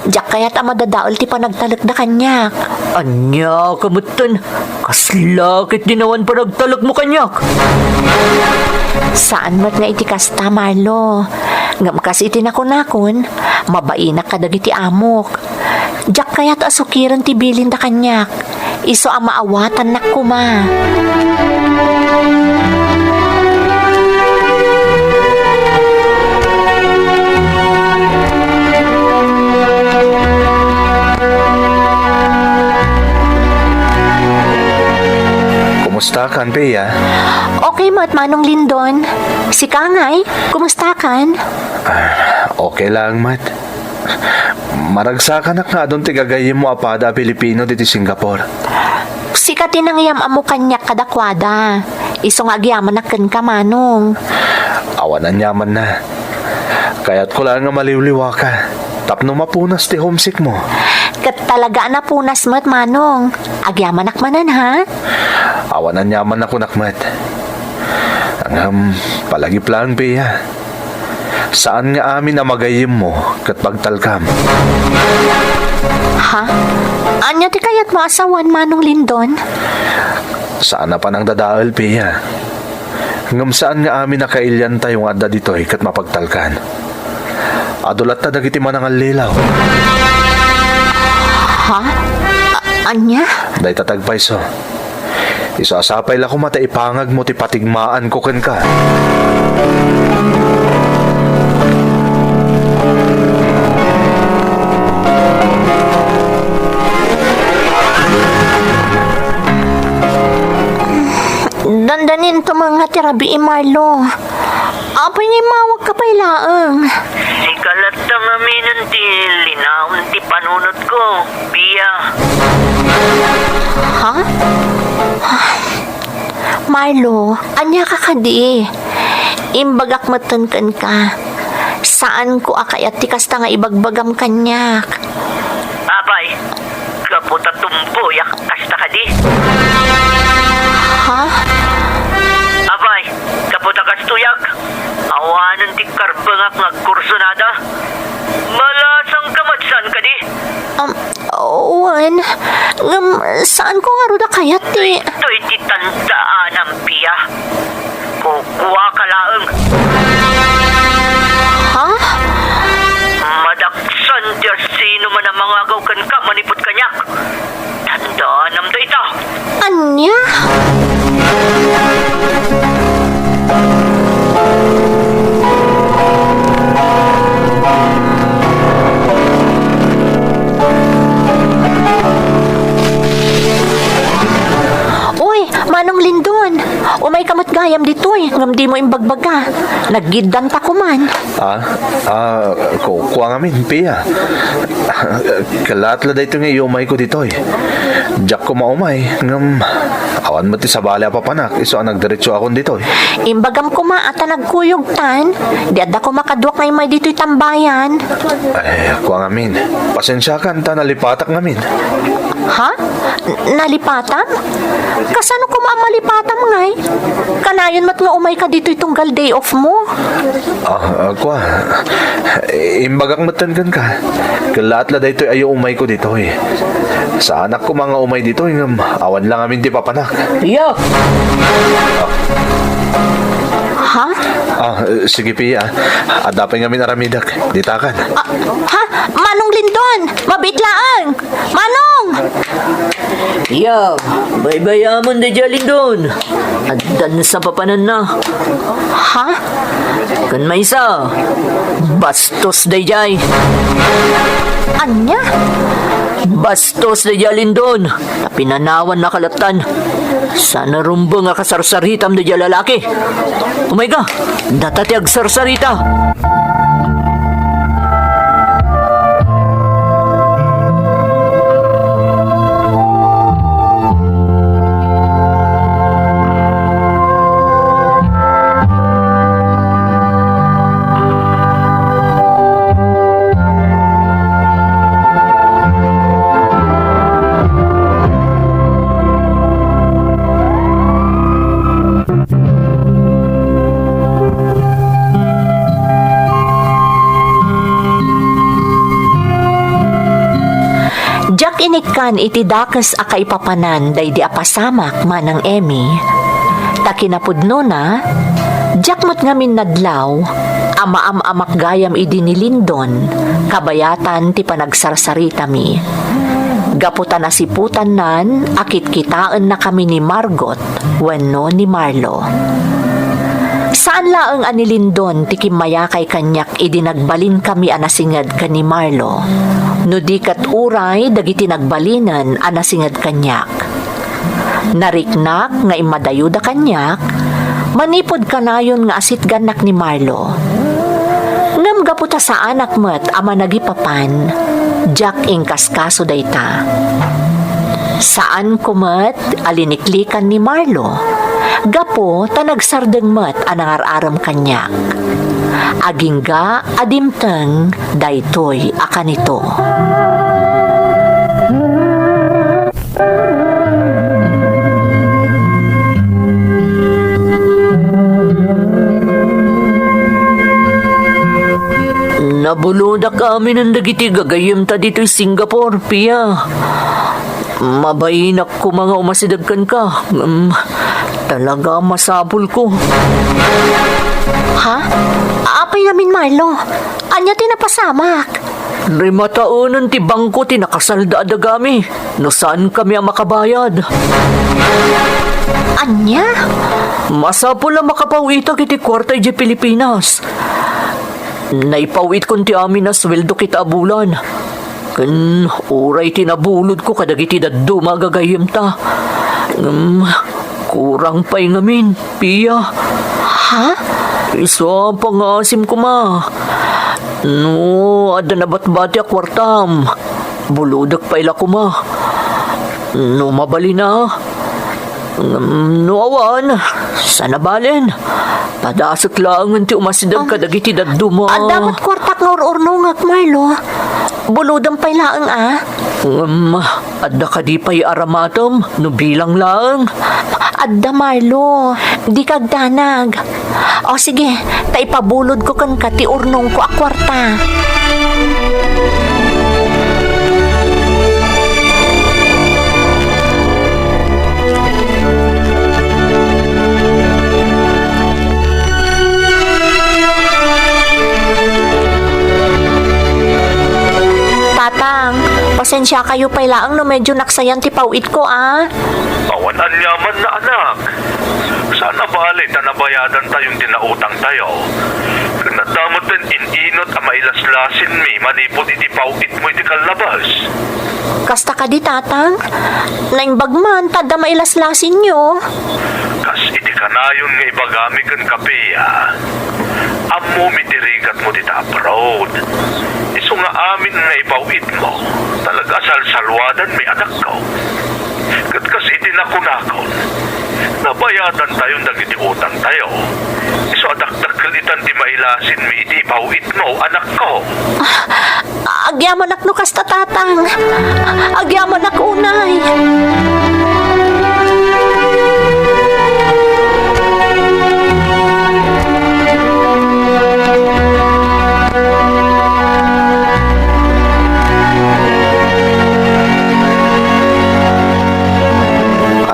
D: Diyak kaya't amadadaol ti panagtalak da kanyak.
A: Anya kamutan. Kaslakit dinawan pa nagtalak mo kanyak.
D: Saan mat nga iti kasta Marlo? Ngam kasi iti nakon-nakon, mabainak ka dagiti amok. Diyak kaya't asukiran ti bilin da kanyak. Iso ang maawatan na kuma.
B: Kumusta kan, Pia?
D: Okay mat Manong Lindon. Si Kangay, kumusta kan?
B: Okay lang, Mat. Maragsakan nga doon tigagayim mo apada Pilipino dito Singapore.
D: Sikat tinangyam amo kanyak kadakwada. Isong agyaman naken ka Manong.
B: Awanan yaman na. Kaya't ko lang nga maliwliwa ka. Tapno mapunas ti homesick mo.
D: Kat talaga na punas mat Manong. Agyaman nakmanan ha?
B: Awanan yaman ako nakmat. Ang palagiplang, Pia. Saan nga amin na magayim mo kat pagtalkam?
D: Ha? Anya ti kayat mo asawan Manong Lindon?
B: Saan na pa nang dadaal, Pia? Ngam saan nga amin na kailyan tayong adda dito'y kat mapagtalkan? Adulat ta dagiti manangal lilaw.
D: Ha? Anya?
B: Day tatagpay so. Isasapay la ko mata ipangag mo ti patigmaan ko ken ka.
D: Dandanin to mga tirabi Marlo. Apay nga mawag ka pa ilaang.
A: Ikalat ang aminan ti linaon ti panunod ko, Pia.
D: Ha? Marlo, anya ka kadi. Imbagak matankan ka. Saan ko akayat ti kasta nga ibagbagam kanyak?
A: Abay, kaputa tumboyak kasta ka di.
D: Ha?
A: Abay, kaputa kastuyak. Awanan ti karbangak nga kursunada. Malasang kamatsan ka di.
D: Owen, saan ko nga ruda kayat ti?
A: Ito'y ti tandaan ang Pia. Kukuha ka laang.
D: Ha?
A: Madaksan tiya sino man ang mga agawkan ka manipot kanyak. Tandaan ang data.
D: Anya? Uy, Manong Lindon. Umay kamot gayam dito eh. Ngam di mo imbagbaga. Naggidan ta kuman.
B: Kuha nga min, Pia. Kalat la dito nga iumay ko dito eh. Diyak ko maumay. Ngam, awan mo ti sa bala papanak. Iso ang nagdiretso akong dito eh.
D: Imbagam ko maata nagkuyog tan. Di adda ko makaduak ngay may dito'y tambayan.
B: Kuha nga min. Pasensya ka, ta nalipatak nga min.
D: Ha? Nalipatam? Kasano ko maamalipatam ngay? Kanayon mat nga umay ka dito'y tunggal day off mo.
B: Kuha. Imbagak matangan ka. Kalat la dito ayo umay ko dito eh. Sa anak ko mga umay dito eh. Awan lang amin di papanak.
A: Pia!
D: Ha?
B: Sige Pia. Adapay nga min aramidak. Ditakan.
D: Ha? Manong Lindon! Mabitlaang! Manong!
A: Pia! Baybayamon de Jalindon. Adan sa papanan na.
D: Ha?
A: Kan may isa. Bastos de Jay.
D: Anya?
A: Bastos de Jalindon. Pinanawan na kalatan. Sana rumbo nga kasarsaritam de lalaki. Oh my God! Datati agsarsarita. Bisan iti dakes a kaipapanan day di apasamak manang Emmy. Takinapudno na, jakmat ngamin nadlaw, amaam-amak gayam idi ni Lindon, kabayatan ti panagsarsarita mi. Gaputan na siputan nan, akit kitaan na kami ni Margot, wenno ni Marlo. Saan laeng ani Lindon ti kimaya kay kanyak idinagbalin kami anasingad ka ni Marlo. No di kat uray dagiti nagbalinan anasingad kanyak. Nariknak nga imadayuda kanyak, manipod kanayon nga asit ganak ni Marlo. Ngam gaputa sa anak met ama nagipapan, jak ingkaskaso dayta. Saan kumet aliniklikan ni Marlo, gapo tanagsardeng met anangararam kanyak. Agingga adimteng daytoy akanito.
F: Nabuludak kami ng dagiti gagayim ta dito'y Singapore, Pia. Mabayinak ko mga umasidagkan ka. Talaga masabol ko.
D: Ha? Apay namin, Marlo. Anya tinapasamak.
F: Rimataunan ti bangko tinakasalda adagami. No saan kami ang makabayad?
D: Anya?
F: Masapol ang makapawita kiti kwartay di Pilipinas. Naipawit kon ti amin na sweldo kita abulan. Kan uray tinabulod ko kadagiti daddo magagayim ta. Kurang pa'y ngamin, Pia.
D: Ha?
F: Isa pangasim ko ma. No, ada na batbati a kwartam. Buludak pa ila ko ma. No, mabali na. No, awan. Sana balen. Padasok lang ti umasidag kadagiti daddo mo.
D: Dapat kwartak nga ururnungak, Marlo. Buludang pa'y laang
F: Adda ka di pa'y aramatom. No bilang lang.
D: Adda, Marlo. Di kagdanag. O sige, taipabulod ko kan kati urnong ko a kwarta. Tatang, pasensya kayo pa'y laang no medyo naksayan ti pawit ko
E: Awanan yaman na anak. Sana bali tanabayadan tayong tinautang tayo. Nadamot din ininot ang mailaslasin mi manipod iti pawit mo iti kalabas.
D: Kasta ka di, tatang. Naimbagman, tada mailaslasin nyo.
E: Kas iti kanayon nga ibagami kan kapeya. Amo mitirigat mo dita abroad. Iso nga amin nga ipawit mo. Talaga salsalwadan mi anak ko. Katkas iti nakunakon. Nabayadan tayo dagiti utang tayo. Iso adakdakalitan ti mailasin mi iti ipawit mo anak ko.
D: Agyaman ak no kasta, tatang. Agyaman ak unay.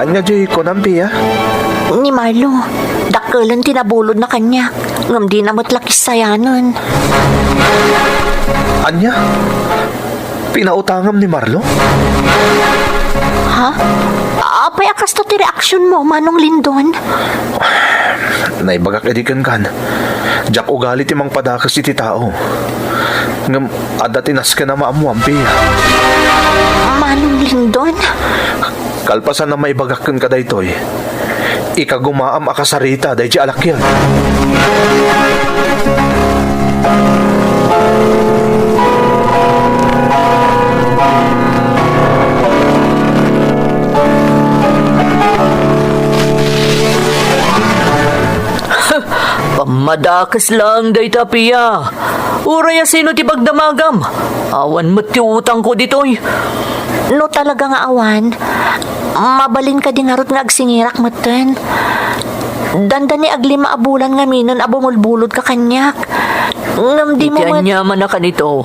B: Anya di ko ng Pia?
D: Ni Marlo, dakkelan tinabulod na kanya. Ngam di na matlakis sayanon.
B: Anya? Pinautangam ni Marlo?
D: Ha? Apay akas to ti reaksyon mo, Manong Lindon?
B: Naibagak edikan kan. Jak ugali ti mang padakas iti tao. Ngam adda tinas ka na maamuam, Pia.
D: Manong Lindon?
B: Kalpasan na maibagak kan ka daytoy. Ikagumaam akasarita day di alakyan.
F: Pamadakas lang day Pia. Uraya sino ti pagdamagam. Awan mo ti utang ko ditoy.
D: No talaga nga awan. Mabalin ka di nga rot nga agsingirak matan. Danda ni aglima abulan nga minon abumulbulod ka kanyak. Ngam di mo
F: Itian niya man na kanito.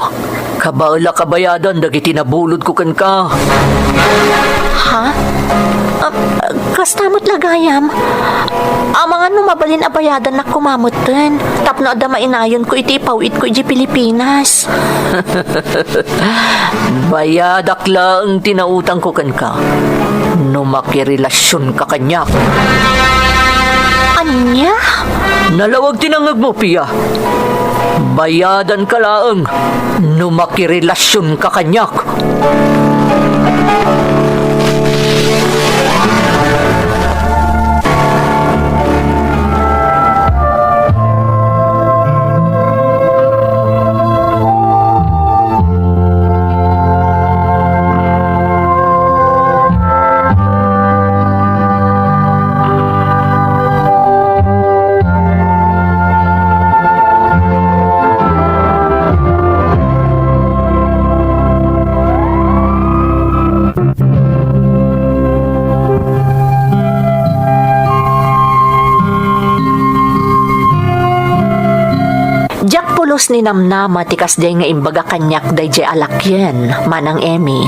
F: Kabaala kabayadan dagiti nabulod ko kan ka.
D: Ha? Kastamot lagayam. Mga mabalin abayadan na kumamutan. Tapno ada mainayon ko iti ipawit ko iti Pilipinas.
F: Bayadak lang tinautang ko kan ka. No makirelasyon ka kanyak.
D: Anya?
F: Nalawag tinangag mo, Pia. Bayadan ka laang. No makirelasyon ka kanyak.
A: Pulos ni namnama tikas day nga imbaga kanyak day jay alakyen, manang Emmy.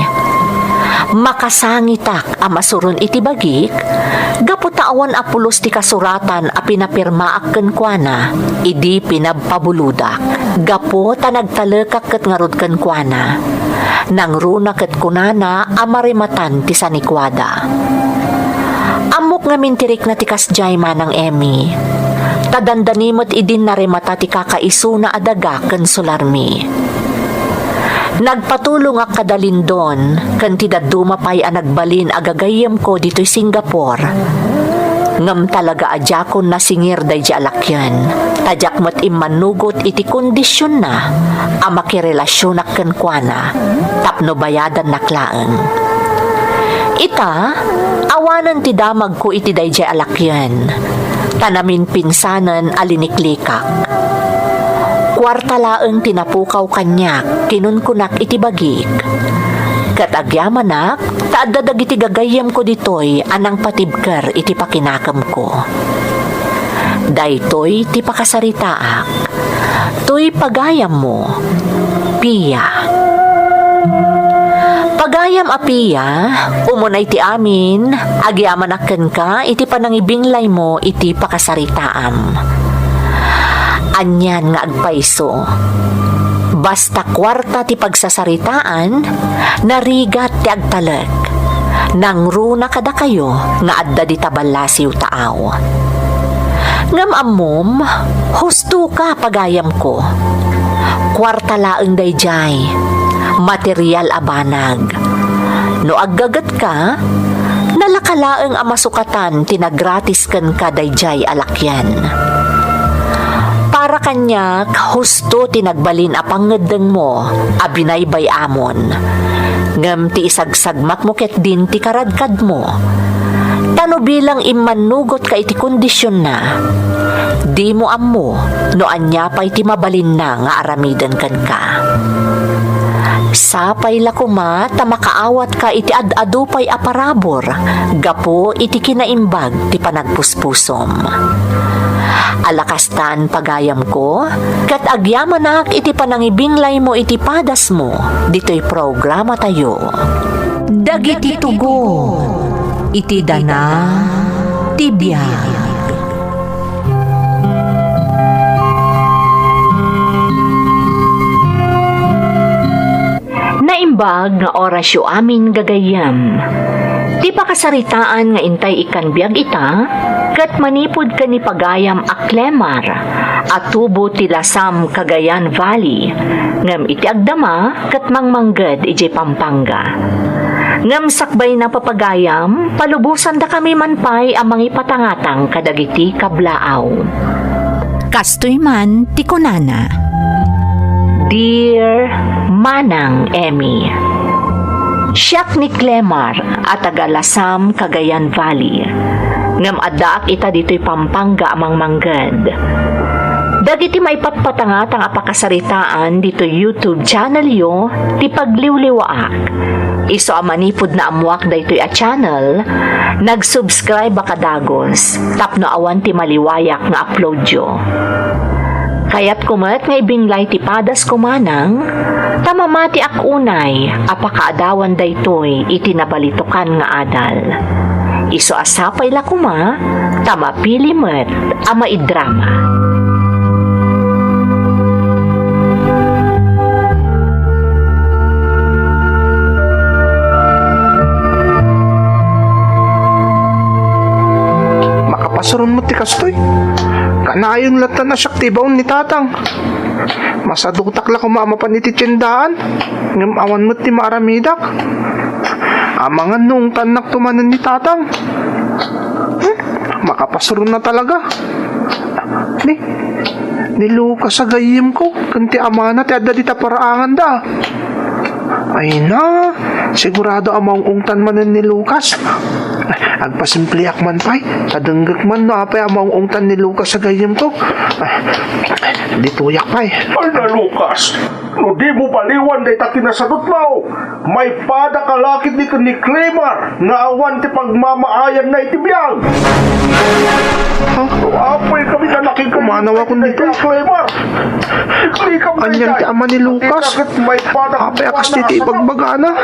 A: Makasangitak a masuron iti bagik, gaputawan a pulos ti kasuratan a pinapirmaak kenkwana, idi pinabpabuludak. Gapo ta nagtalekak ket ngarud kenkwana. Nangruna ket kunana a marimatan ti sanikwada. Amok nga mintirik na tikas jay manang Emmy. Tadandanimot idin narimata ti kakaisuna adaga ken sularmi. Nagpatulong ak kadalindon ken ti dadduma pay a nagbalin agagayem ko dito'y Singapore. Ngam talaga adjakon na singir dayjay alakyan. Tadyak met immanugot iti kondisyon na a makirelasyon ak kenkwana tapno bayadan naklaeng. Ita awanan ti damag ko iti dayjay alakyan. Tanamin pinsanan aliniklikak. Kwarta laeng tinapukaw kanyak, kinunkunak iti bagik. Katagyamanak, taadadag iti gagayam ko ditoy anang patibker iti pakinakam ko. Daytoy ti pakasaritaak, toy pagayam mo, Pia. Pagayam a Pia, umunay ti amin, agyaman aken ka, iti panangibinglay mo, iti pakasaritaam. Anyan nga agpaiso. Basta kwarta ti pagsasaritaan, narigat ti agtalek. Nangruna kada kayo, nga adda di tabalasiw taaw. Ngam amom, husto ka pagayam ko. Kwarta laeng dayjay, material abanag. No aggagat ka, nalakalaeng amasukatan tinagratis ken ka dayjay alakyan. Para kanyak, husto tinagbalin a pangedeng mo, abinaybay amon. Ngem ti isagsagmak mo ket din ti karadkad mo. Tano bilang immanugot ka iti kondisyon na, di mo ammo, no anya pa'y ti mabalin na nga aramiden ken ka. Sapay lakuma ta makaawat ka iti ad-adupay aparabor, gapo iti kinaimbag ti panagpuspusom. Alakastan pagayam ko, kat agyamanak iti panangibinglay mo iti padas mo, dito'y programa tayo. Dagiti tugo, iti dana, tibiyag. Naimbag nga orasyo amin gagayam. Di pa kasaritaan nga intay ikan biag ita, kat manipod ka ni pagayam aklemar, at tubo ti Lasam Cagayan Valley, ngam iti agdama kat mangmangged iti Pampanga. Ngam sakbay na papagayam, palubusan da kami manpay ang mga ipatangatang kadagiti kablaaw.
G: Kastoy man ti kunana.
A: Dear Manang Emmy, siyak ni Clemar at taga Lasam Cagayan Valley. Ngam addaak ita dito'y Pampanga amang mangged. Dagiti may patpatangatang apakasaritaan dito YouTube channel yo ti pagliwliwaak. Iso amanipod na amuak daytoy a channel, nag-subscribe akadagos, tapno awan ti maliwayak nga upload yo. Kaya't kumat nga ibinglay ti padas kumanang, tamamati ak unay, apakaadawan daytoy itinabalitukan nga adal. Iso asapay la kuma, tamapili met, ama idrama.
H: Makapasaron mo ti kastoy. Kanayon latan na syaktibaon ni tatang. Masadutak la kumama pa ni ti tiyendaan. Ngam awan mo ti maaramidak. Amangan nung tanak tumanan ni tatang. Makapasaron na talaga. Ni Lucas sa gayim ko. Kanti amana ti adda di taparaangan da. Ay na, sigurado amang ungtan manan ni Lucas. Agpasimpliak man pa'y, tadanggak man no apay amang ungtan ni Lucas sa gayam to. Dituyak pa'y.
E: Ay na, Lucas. No di mo paliwan day ta kinasadot mo. May pada kalakit ni Clemar na awan ti pagmamaayan na itibiyang.
H: Ha?
E: Apoy kami na
H: Kumanaw ako nito.
E: Clemar.
H: Anyang ti ama ni Lucas. Apay akas ti ipagbagana.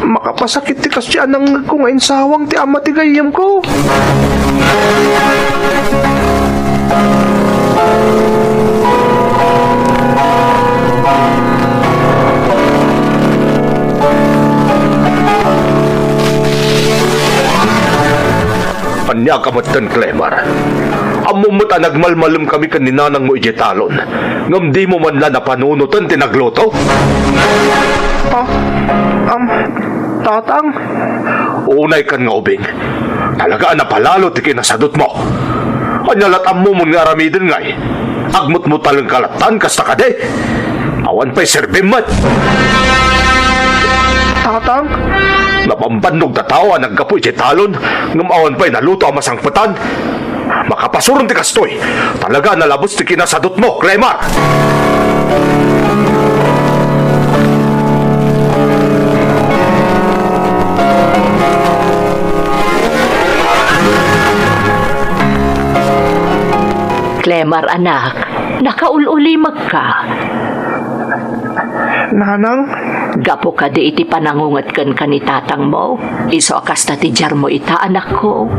H: Makapasakit ti kasi anang kung ainsawang ti ama ti gayam ko.
E: Anya kamatan, Clemar. Amumot nagmalmalum kami kaninanang mo ijetalon. Ngam di mo man la napanunutan tinagloto.
H: Ha? Tatang?
E: Unay kan nga ubing. Talaga napalalo ti kinasadot mo. Anyalat mo mun nga ramidin ngay. Agmut mo talang kalatan kasta kade. Awan pa'y serbimat.
H: Tatang?
E: Napambanog na tao ang nagkapoy si talon. Ngamawan pa'y naluto ang masangpatan. Makapasurong ti kastoy. Talaga nalabos ti kinasadot mo, Clemar.
A: Clemar anak, nakaululimag ka.
H: Nanang?
A: Gapo ka di iti panangungat kan kanitatang mo. Iso akas na ti jar mo ita anak ko.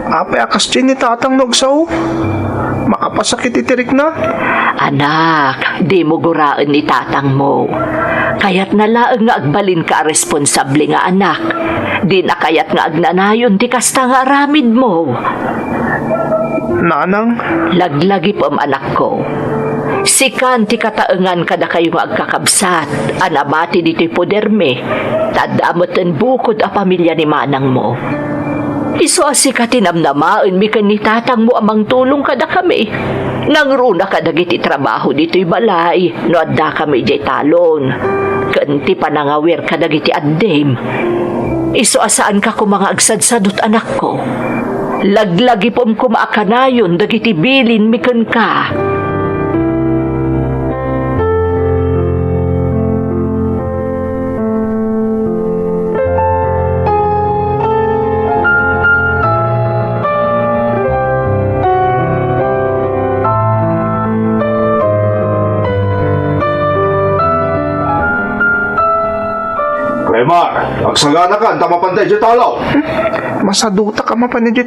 H: Apay akas din ni tatang nagsaw. Makapasakit itirik na.
A: Anak, di mo guraan ni tatang mo. Kaya't nalaang nga agbalin ka responsable nga anak. Di na kayat nga agnanayon ti kasta nga aramid mo.
H: Nanang?
A: Laglagi po ang anak ko. Sikan ti kataengan kada kayo nga agkakabsat. Anamati dito'y poderme. Tadamot ang bukod a pamilya ni manang mo. Iso asika tinamnamaan mi kan ni tatang mo amang tulong kada kami. Nangruna kadagiti trabaho dito'y balay. No adda kami jay talon. Kanti panangawir kadagiti addem. Iso asaan ka ko mga agsadsadot anak ko. Laglagi pom kumaakanayon dagiti bilin mikan ka.
E: Clemar, agsagana ka, tamapantay di talo.
H: Masaduta ka mapanidyo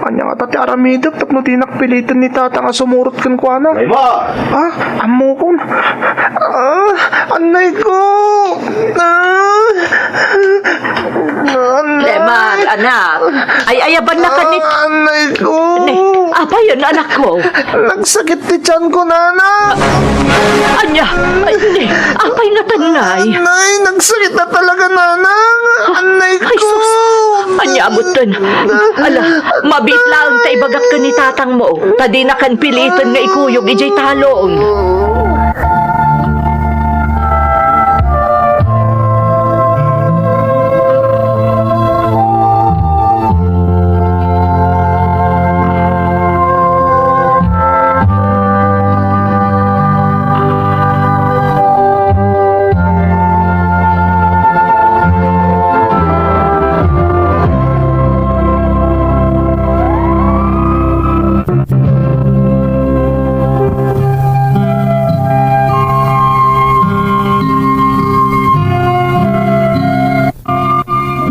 H: Anya nga tati aramidok tapno tinakpilitan ni tatang nga sumurot kan kuana.
E: Clemar!
H: Amo ko. Anay ko.
A: Clemar, anak. Ay ayaban na kanit.
H: Anay ko.
A: Apa yun, anak ko?
H: Nagsakit ti tiyan ko, nana.
A: Anya, apay nga tanay.
H: Anay, nagsakit na talaga, nana. Anay ko.
A: Ay, sus. Anya, abutan. Ala, mabit lang ta ibagak ka ni tatang mo. Tadi na kan pilitan nga ikuyog ijay talon.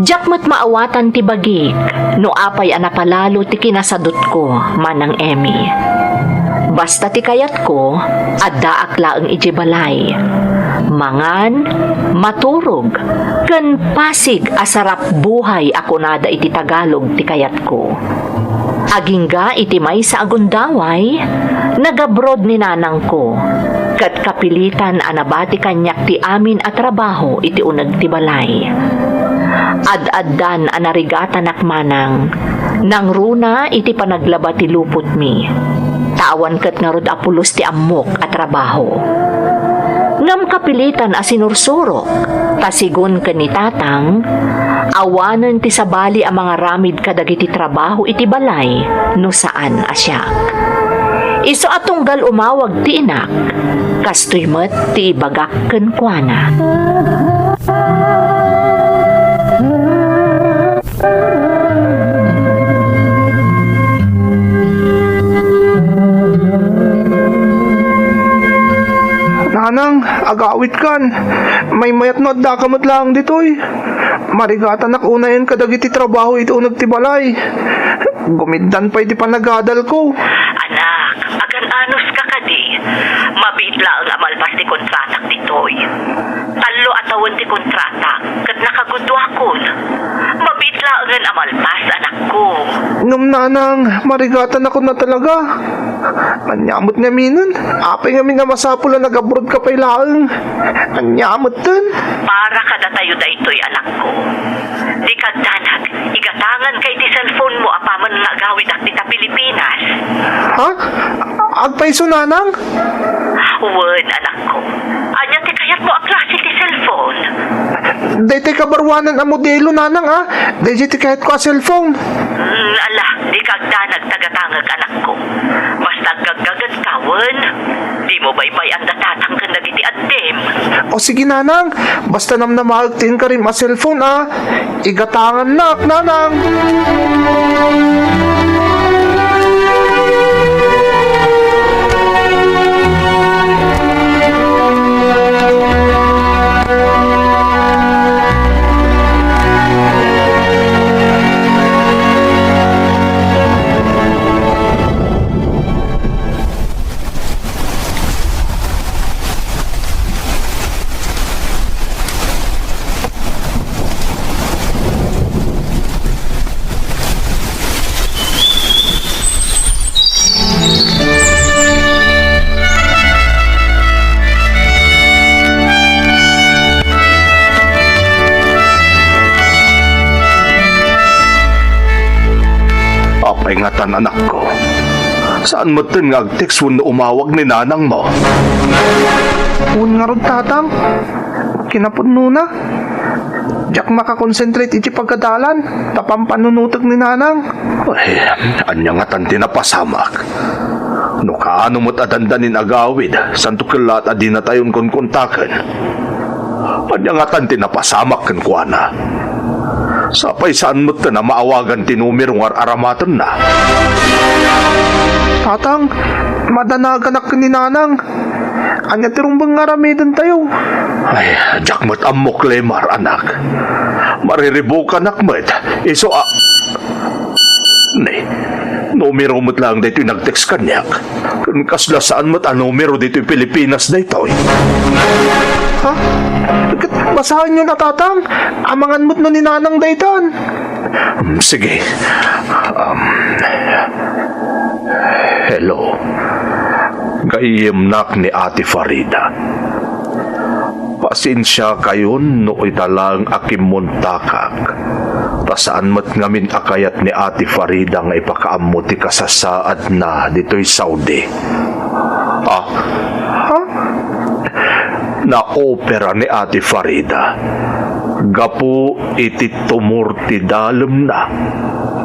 A: Jakmat maawatan ti bagik, no apay anapalalo ti kinasadot ko, manang Emmy. Basta ti kayat ko, adda akla ang ijibalay. Mangan, maturog, ken pasig asarap buhay ako nada iti Tagalog ti kayat ko. Agingga iti may sa agundaway, nagabrod ni nanang ko, kat kapilitan anabati kanyak ti amin at trabaho iti unag ti balay. Ad-addan anarigatan akmanang, nang runa iti panaglaba ti lupot mi. Tawan kat nga rod apulos ti ammok at trabaho. Ngam kapilitan asinursurok, tasigon ka ni tatang, awanan ti sabali ang mga ramid kadagiti trabaho iti balay, no saan asyak. Iso atunggal umawag ti inak, kastoy met ti ibagak ken kuana.
H: Nanang, agawit kan. May mayat no adda kamot lang ditoy. Marigatan ak unayan kadagiti trabaho iti unag ti balay. Gumiddan pa iti panagadal ko.
A: Anak, agan-anos ka kadi. Mabit lang ang amalpas ti kontratak ditoy. Talo atawan ti kontratak, kat nakagudwa kon. Mabit lang ang amalpas, anak ko.
H: Ngam nanang, marigatan ako na talaga. Anyamot nga minun. Apay nga nga masapula nag-abroad ka pa ilaang. Anyamot dun.
A: Para kada tayo da ito'y anak ko. Di kagdanag, igatangan kay di cellphone mo apaman nga agawid ak dita Pilipinas.
H: Ha? Agpaiso nanang?
A: Wen, anak ko. Anya ti kayat mo ang klase ti cellphone.
H: Daytay kabarwanan ang modelo nanang ha. Daytay ti kahit ko a cellphone.
A: Ala, di kagdanag tagatangag anak ko. Basta gaggagat ka, wen. Di mo baybay ang datatang ka nagiti addem.
H: O sige nanang, basta namnamahagtin ka rin ma cellphone ha. Igatangan nak nanang.
B: Paingatan anak ko. Saan mo tin nga agtext when umawag ni nanang mo?
H: Un nga rod tatang. Kinapudno na. Diyak makakonsentrate iti pagkadalan. Tapang panunutag ni nanang.
B: Ay, anya nga tan tinapasamak. No kaano mo't adandanin agawid, santo kilat adi na tayon kon kontaken. Anya nga tan tinapasamak kan kuana. Sapay saan mo't na maawagan tinumirong aramatan na.
H: Tatang, madanagan ak ni nanang. Anya tirumbang nga ramidan tayo.
B: Ay, jak mo't amok lemar anak. Mariribukan akmet. Iso Nay, numero mo't lang dito nag-text kanyak. Kung kasla saan mo't numero dito Pilipinas dito.
H: Ha? Basahan nyo na tatang. Amangan mo't no ni nanang dayton.
B: Sige. Hello. Gayemnak ni Ate Farida. Pasensya kayon no italang akimuntakak. Tasaan mat ngamin akayat ni Ate Farida nga ipakaammo ti kasasaad na dito'y Saudi. Ha? Na-opera ni Ate Farida. Gapu iti tumor ti dalem na.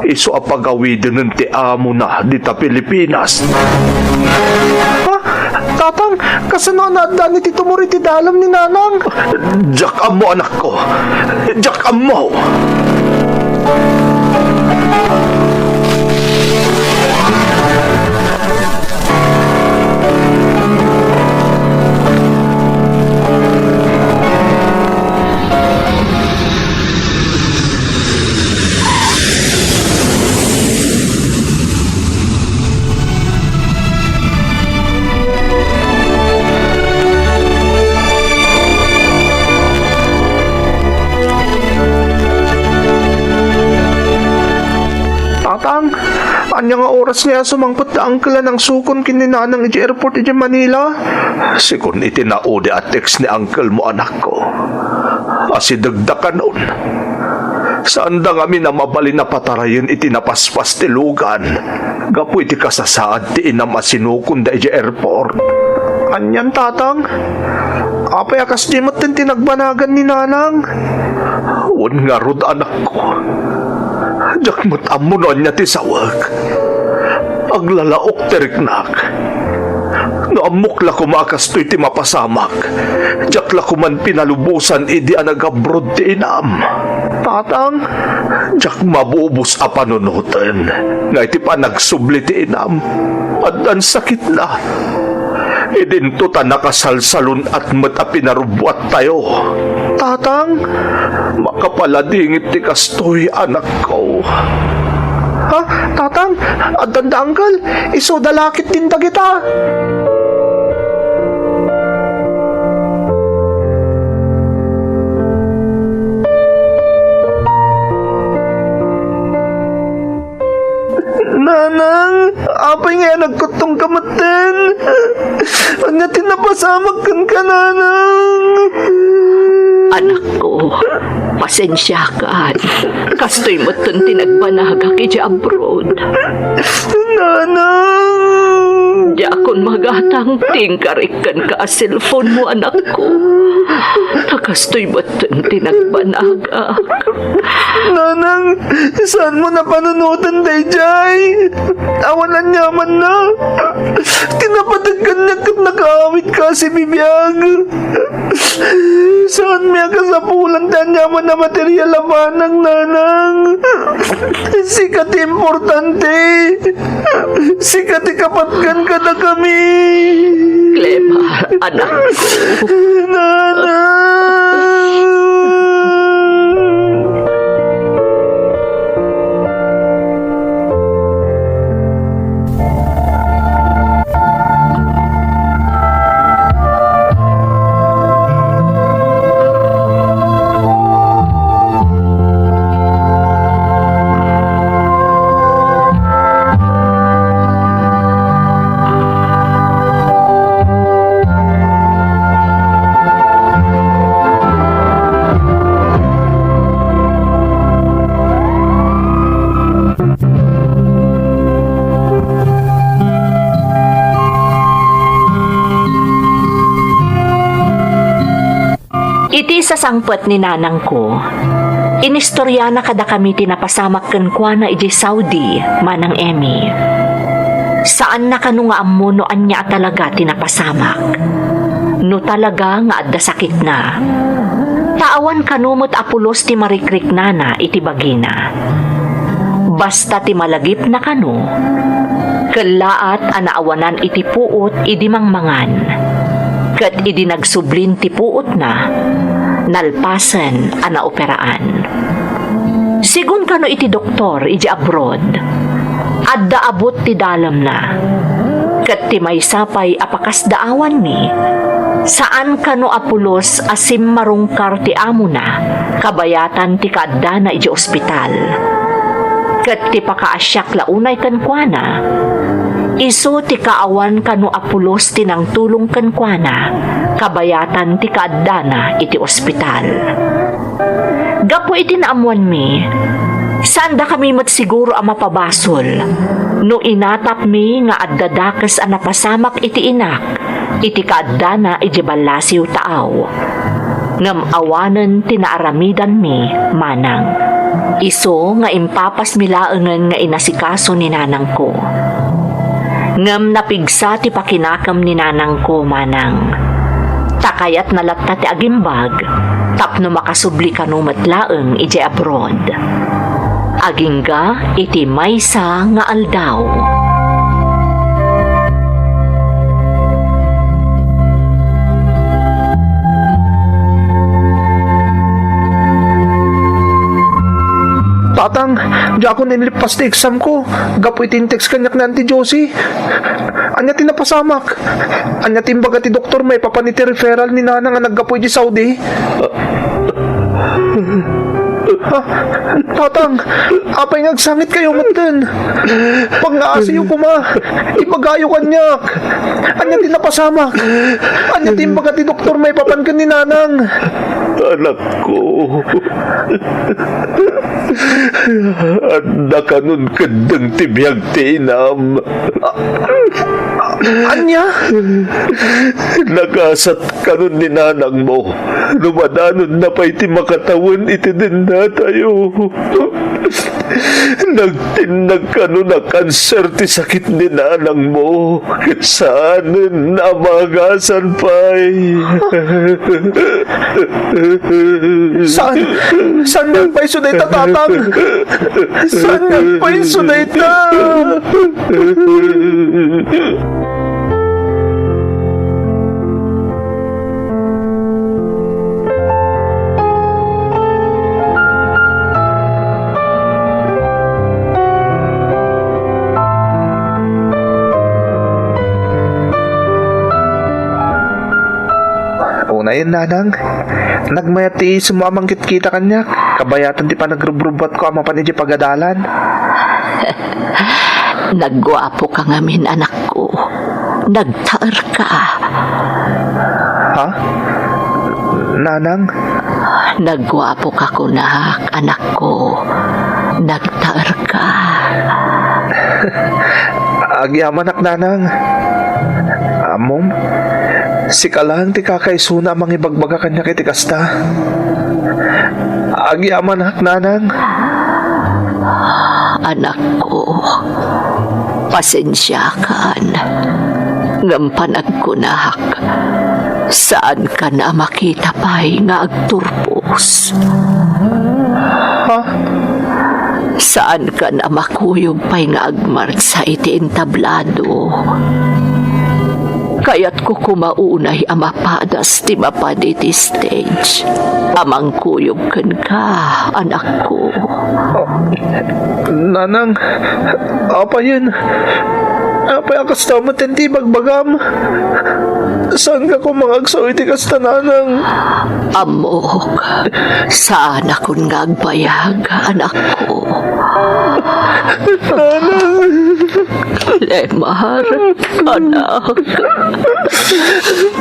B: Iso apagawidin ng ti amo na dita Pilipinas.
H: Ha? Tatang, kasano na ni Tito Mori ti dalam ni nanang?
B: Diyak amo anak ko. Diyak amo.
H: Anya nga oras nga sumangpot da angkla ng sukon kininanang iti airport iti Manila.
B: Sigun itinaudi at text ni uncle mo anak ko. Asidagda ka nun. Saan da kami na mabali na patarayan iti napaspas ti lugan. Gapu iti kasasaad ti inam asinukon da iti airport.
H: Anyan tatang? Apay akas di mo't din tinagbanagan ni nanang.
B: Wan nga rod anak ko. Diyak mo't amunon niya ti sawag. Aglalaok teriknak. Naamok la kumakas to'y ti mapasamak. Diyak la kuman pinalubusan idi anagabrod ti inam.
H: Tatang?
B: Diyak mabubos a panunutan. Nga iti pa nagsubli ti inam. At ang sakit na. Idinto ta nakasalsalon at mat a pinarubwat tayo.
H: Tatang?
B: Makapaladingit ti kastoy anak ko.
H: Ha? Tatang? Adanda uncle? Iso dalakit din da kita. Nanang, apay nga nagkutong kamaten. Anya tinapasamag ka, nanang.
A: Anak ko, pasensya ka. Kastoy mo itong tinagbanaga ki abroad.
H: Nanang.
A: Di akong magatang tingkarikan ka cellphone mo, anak ko. Nakastoy mo itong tinagbanaga.
H: Nanang, saan mo na panunutan, Dayjay? Awalan nyaman na. Tinapadagan niya kat nakaawit ka si Bibiyag. Saan may kasapulan tayo nyaman na material labanang, nanang? Sikat importante. Sikat ikapatkan ka na kami.
A: Clemar, anak ko.
H: Nanang.
A: Iti sa sangpet ni nanang ko, inistorya na kada kami tinapasamak kenkwa na iti Saudi, manang Emmy. Saan na kanu nga ammo no anya talaga tinapasamak? No talaga nga adda sakit na. Taawan kanumot apulos ti marikrik nana iti bagina. Basta ti malagip na kanu, kalaat anaawanan iti puot idi mangmangan. Kat idi nagsublin ti puot na, nalpasan ana operaan. Sigun kano iti doktor iti abroad, adda abot ti dalam na. Kat ti may sapay apakas daawan mi, saan kano apulos asim marungkar ti amo na, kabayatan ti kaadda na iti ospital. Kat ti pakaasyak launay kankwana, iso ti kaawan kano apulos ti nang tulong kankwana, kabayatan ti kaadana iti ospital. Gapo iti naamuan mi, saan da kami siguro ang mapabasol, no inatap mi nga addadakas ang napasamak iti inak, iti kaadana iti balasiw taaw. Ngam awanan tinaaramidan mi, manang. Iso nga impapas milaengan nga inasikaso ni nanang ko. Ngam napigsa ti pakinakam ni nanang ko, manang. Takayat nalatta ti agimbag, tapno makasubli kanumat laeng iti abroad. Agingga iti maysa nga aldaw.
H: Tatang, di ako nilipas ti exam ko. Gapo itintext kanyak na Auntie Josie. Anya tinapasamak. Anya timbaga ti doktor may papaniti referral ni nana nga naggapo di Saudi. Tatang, apay ngagsangit kayo matan. Pag naasiyo ko ma, ipagayo kanyak. Anya din napasamak. Anya din baga ti doktor may papankan ni nanang.
E: Anak ko. Anda ka nun kadang tibiyag ti inam.
H: Anya?
E: Nakasat ka nun ni nanang mo. Lumadanon na pa iti makatawan iti din na tayo. Nagtinag ka nun na kanser ti sakit ni nanang mo. Saan namagasan pa'y.
H: Saan nagpaiso na ita, tatang? Saan nagpaiso na ita? Unayin, nanang. Nagmayat ti sumamang kita kanya. Kabayatan ti pa nagrubrubat ko ama pa ni pagadalan.
A: Nagwapo ka ngamin, anak ko. Nagtaer ka.
H: Ha? Nanang?
A: Nagwapo ka kunak, anak ko. Nagtaer ka.
H: Agyaman ak, nanang. Amom, si kalang ti kakaisuna mang ibagbaga kanya kay ti kasta. Agyaman ak, nanang.
A: Anak ko, pasensya kan. Ngampanag ko nak. Saan ka na makita pa'y nga agturpos?
H: Ha?
A: Saan ka na makuyog pa'y nga agmart sa iti entablado? Kaya't ko kumaunay amapadas ti mapad iti stage. Amang kuyog kan ka, anak ko.
H: Nanang, apa yun? Apa yung kastama tindi magbagam? Saan ka kumangagsaw iti kasta, nanang?
A: Amok, saan akong ngagbayag, anak ko? Lemar, anak.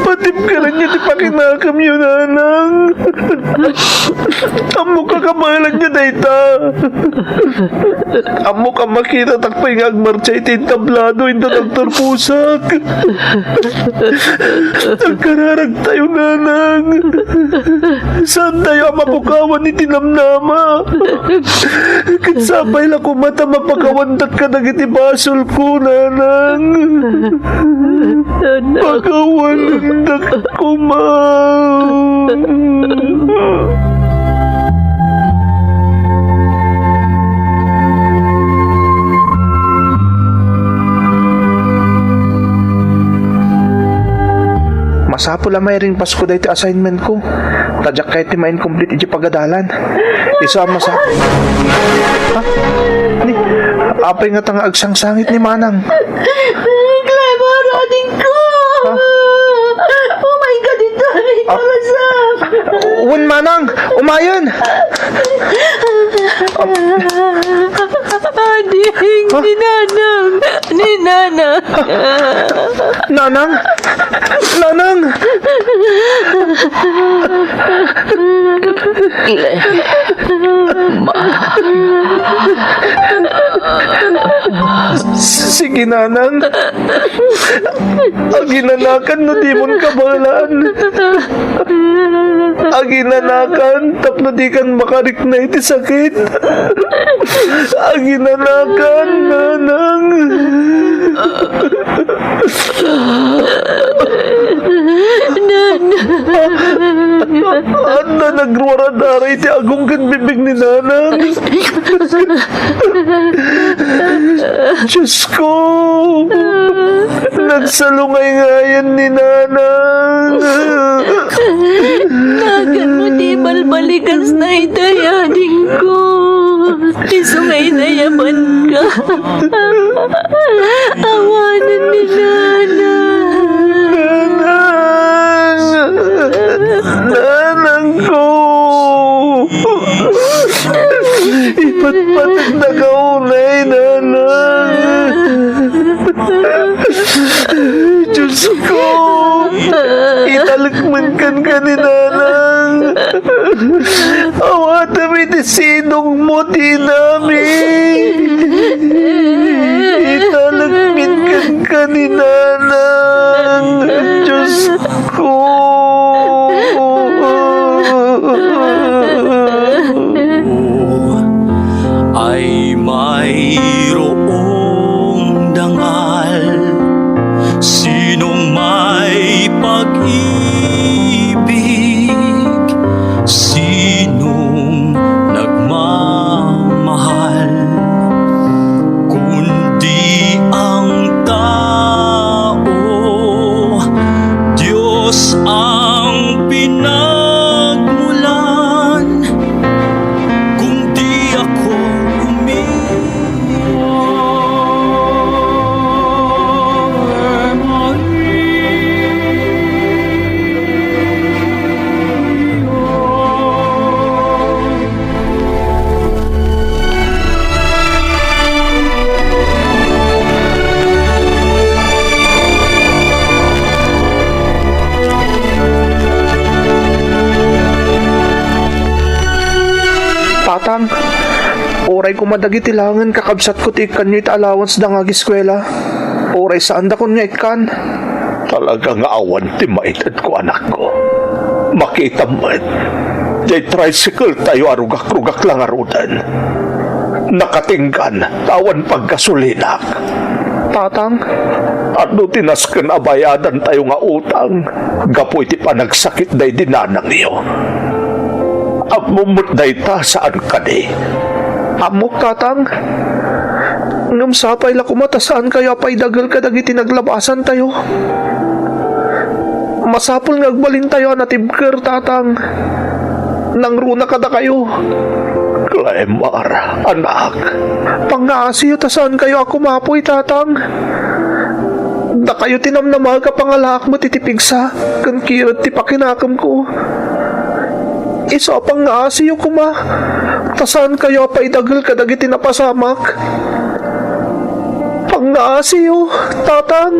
H: Patip ka rin niya di pakinakam yun, nanang. Amo ka kamalan niya na ita. Amo ka makita takpay nga agmarcha iti tablado into nagturpusak. Nagkararag tayo, nanang. Saan tayo mapukawan iti namnama? Kansapay lang kumata mapakawandat ka nagiti basol ko, nanang. Pakawandat ko, ma. Masapo lang may ring Pasko dahil assignment ko. Tadyak kahit ti ma-incomplete iti pagadalan. Isa masapo. Ha? Ni, apay nga tanga agsangsangit ni Manang.
D: Clever, ading ko!
H: Ha?
D: Oh my God, ito ay kalasap!
H: Uwan, Manang! Umayon!
D: Ading, ni Nanang! Ni Nanang!
H: Nanang! Nanang! Sige, Nanang. Aginanakan no di mon kabalan. Aginanakan tapno di kan makarik na iti sakit. Aginanakan, Nanang. Anda nagruwaradara iti agong kan bibig ni Nanang. Diyos ko, nagsalungay nga yan ni Nanang.
D: Nagan mo di balbalikas na itayading ko. Isungay na yaman ka. Awanan ni Nanang.
H: Nanang ko. Ipatpatag na kaunay, nanang. Diyos ko, italagman ka ni nanang. Awatami ti sinong mo ti namin. Italagmin ka ni nanang. Diyos ko.
I: Ay mayroong dangal, sinong may pag-ibig, sinong nagmamahal, kundi ang tao, Diyos ang pinagmulan, kung di ako
H: Tatang, oray ko madagiti langan kakabsat ko ti ikan nyo iti allowance da nga giskwela. Oray saan da kun nga ikan.
B: Talaga nga awan ti maitad ko, anak ko. Makita mo, jay tricycle tayo arugak-rugak lang arudan. Nakatinggan, tawan pagkasulinak.
H: Tatang,
B: Ano tinasken abayadan tayo nga utang, gapoy ti panagsakit day dinanang niyo. Amumot day ta saan ka di?
H: amok tatang. Ngam sapay la kumatasaan kayo apay dagal ka dagiti naglabasan tayo. Masapul nga agbalin tayo anatibker tatang. Nang runa kada kayo.
B: Clemar, anak.
H: Pangasiyo tasaan kayo ako mapoy tatang. Da kayo tinamnamag ka pangalak mo titipigsa. Kan kirot ti pakinakam ko. Iso pangasiyo ko ma. Tasaan kayo apay dagal ka dagiti napasamak. Pangasiyo tatang.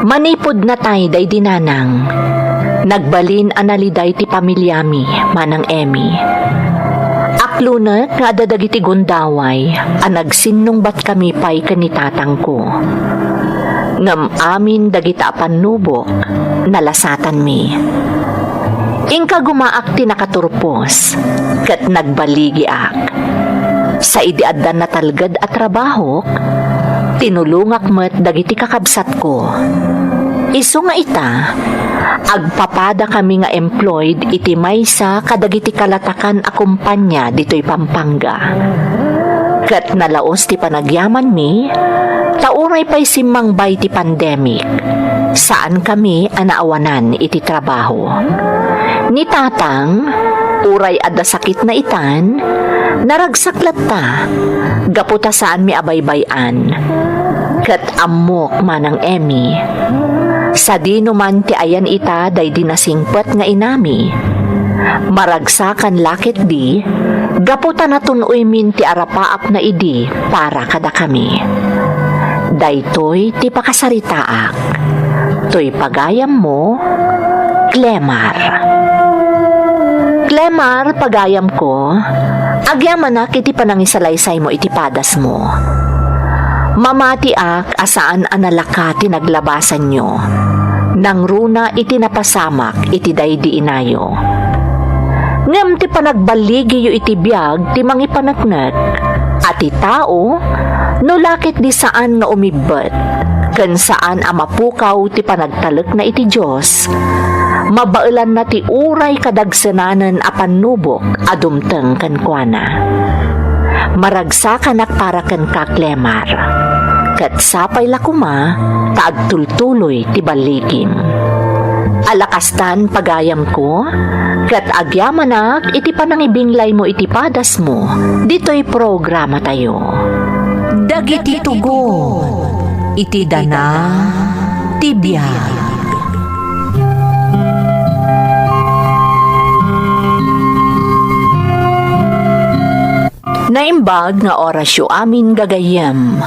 A: Manipod na tay day dinanang. Nagbalin analiday ti pamilyami, manang Emmy. Aklunat nga dadagiti gundaway, anagsinnong bat kami pay kanitatang ko. Ngam amin dagita panubok, nalasatan mi. Ingka gumaak ti nakaturpos, kat nagbaligi ak. Sa idiaddan na talgad at trabaho, tinulungak met dagiti kakabsat ko. Isu nga ita, agpapada kami nga employed iti maysa kadagiti kalatakan a kumpanya ditoy Pampanga. Kat nalaos ti panagyaman mi, tauray pa'y simangbay ti pandemic. Saan kami anaawanan iti trabaho. Ni tatang, uray adda sakit na itan, naragsaklat ta, gaputa saan mi abaybayan. Kat amok manang Emmy. Sa di numan ti ayan ita day dinasingpet nga inami. Maragsakan lakit di, gaputa na tunoy min ti arapaap na idi para kada kami. Daytoy ti pakasaritaak. Toy pagayam mo, Clemar. Clemar, pagayam ko, agyaman na kiti panangisalaysay mo iti padas mo. Mamati ak asaan analaka ti naglabasan nyo. Nang runa iti napasamak iti daydi inayo. Ngem ti panagbaligi yo iti biyag ti mangipanaknek. Ati tao, no lakit di saan nga umibet, ken saan amapukaw ti panagtalek na iti Diyos, mabailan na ti uray kadagsenanen a pannubok adumteng ken kuana. Maragsa kanak para ken kaklemar, ket sapay lakuma taagtultuloy ti baligim. Alakastan pagayam ko, ket agyamanak iti panangibinglay mo iti padas mo, dito'y programa tayo.
G: Dagiti tugon, iti dana, tibiyag.
A: Naimbag nga orasyo amin gagayam.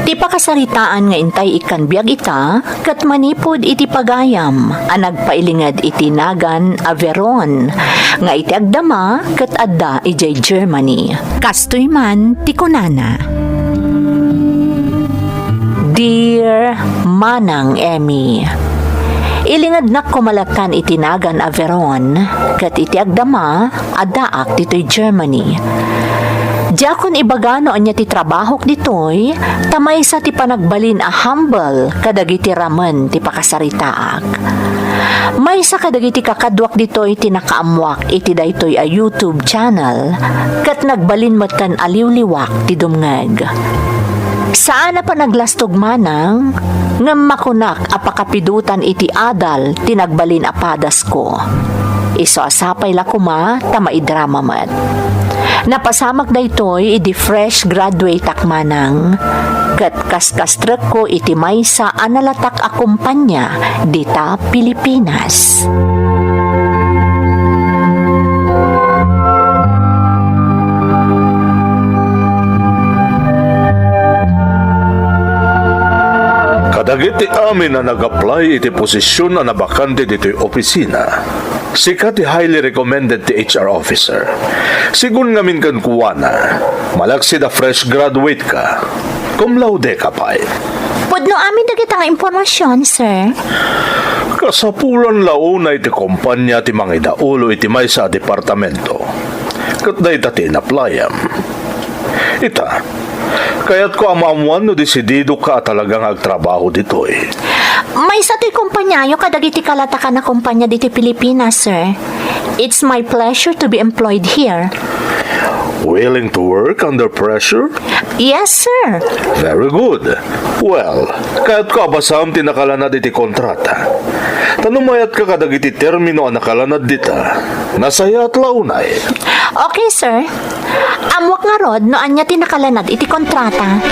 A: Ti pakasaritaan nga intay ikan biag ita, kat manipod iti pagayam, anag pailingad iti nagan Averon, nga iti agdama kat adda ijay Germany.
G: Kastoy man, tikunana.
A: Dear Manang Emmy, ilingad na kumalatan iti nagan Averon, kat iti agdama addaak dito'y Germany. Diyakon ibagano anya ti trabahok ditoy, tamay sa ti panagbalin a humble kadagiti ramen ti pakasaritaak. May sa kadagiti kakadwak ditoy ti nakaamuak iti daytoy a YouTube channel, kat nagbalin matan aliw-liwak ti dumngeg. Saan na pa naglastog manang, ngam makunak apakapidutan iti adal ti nagbalin a padas ko. Iso asapay lakuma tamaidrama mat. Napasamak daytoy iti fresh graduate akmanang, ket kaskastrek ko iti maysa analatak a kumpanya dita Pilipinas.
E: Kadagiti amin na nag-apply iti posisyon na nabakante dito'y opisina. Sika ti highly recommended ti HR officer. Sigun ngamin kan kuwana, malagsi da fresh graduate ka. Cum laude ka pa eh.
D: Pudno amin na kita nga impormasyon, sir.
E: Kasapulan launa iti kumpanya ti mga idaulo iti may sa departamento. Kat da ita tinaplayam. Ita, kaya't ko amamuan no desidido ka talagang agtrabaho dito eh.
D: May sa to'y kumpanyayo kadagiti kalatakan na kumpanya dito Pilipinas, sir. It's my pleasure to be employed here.
E: Willing to work under pressure?
D: Yes, sir.
E: Very good. Well, kaya't ko abasam tinakalanad iti kontrata. Tanumayat ka kadagiti termino ang nakalanad dita. Nasaya at launay.
D: Okay, sir. Amwak nga rod no anya tinakalanad iti kontrata.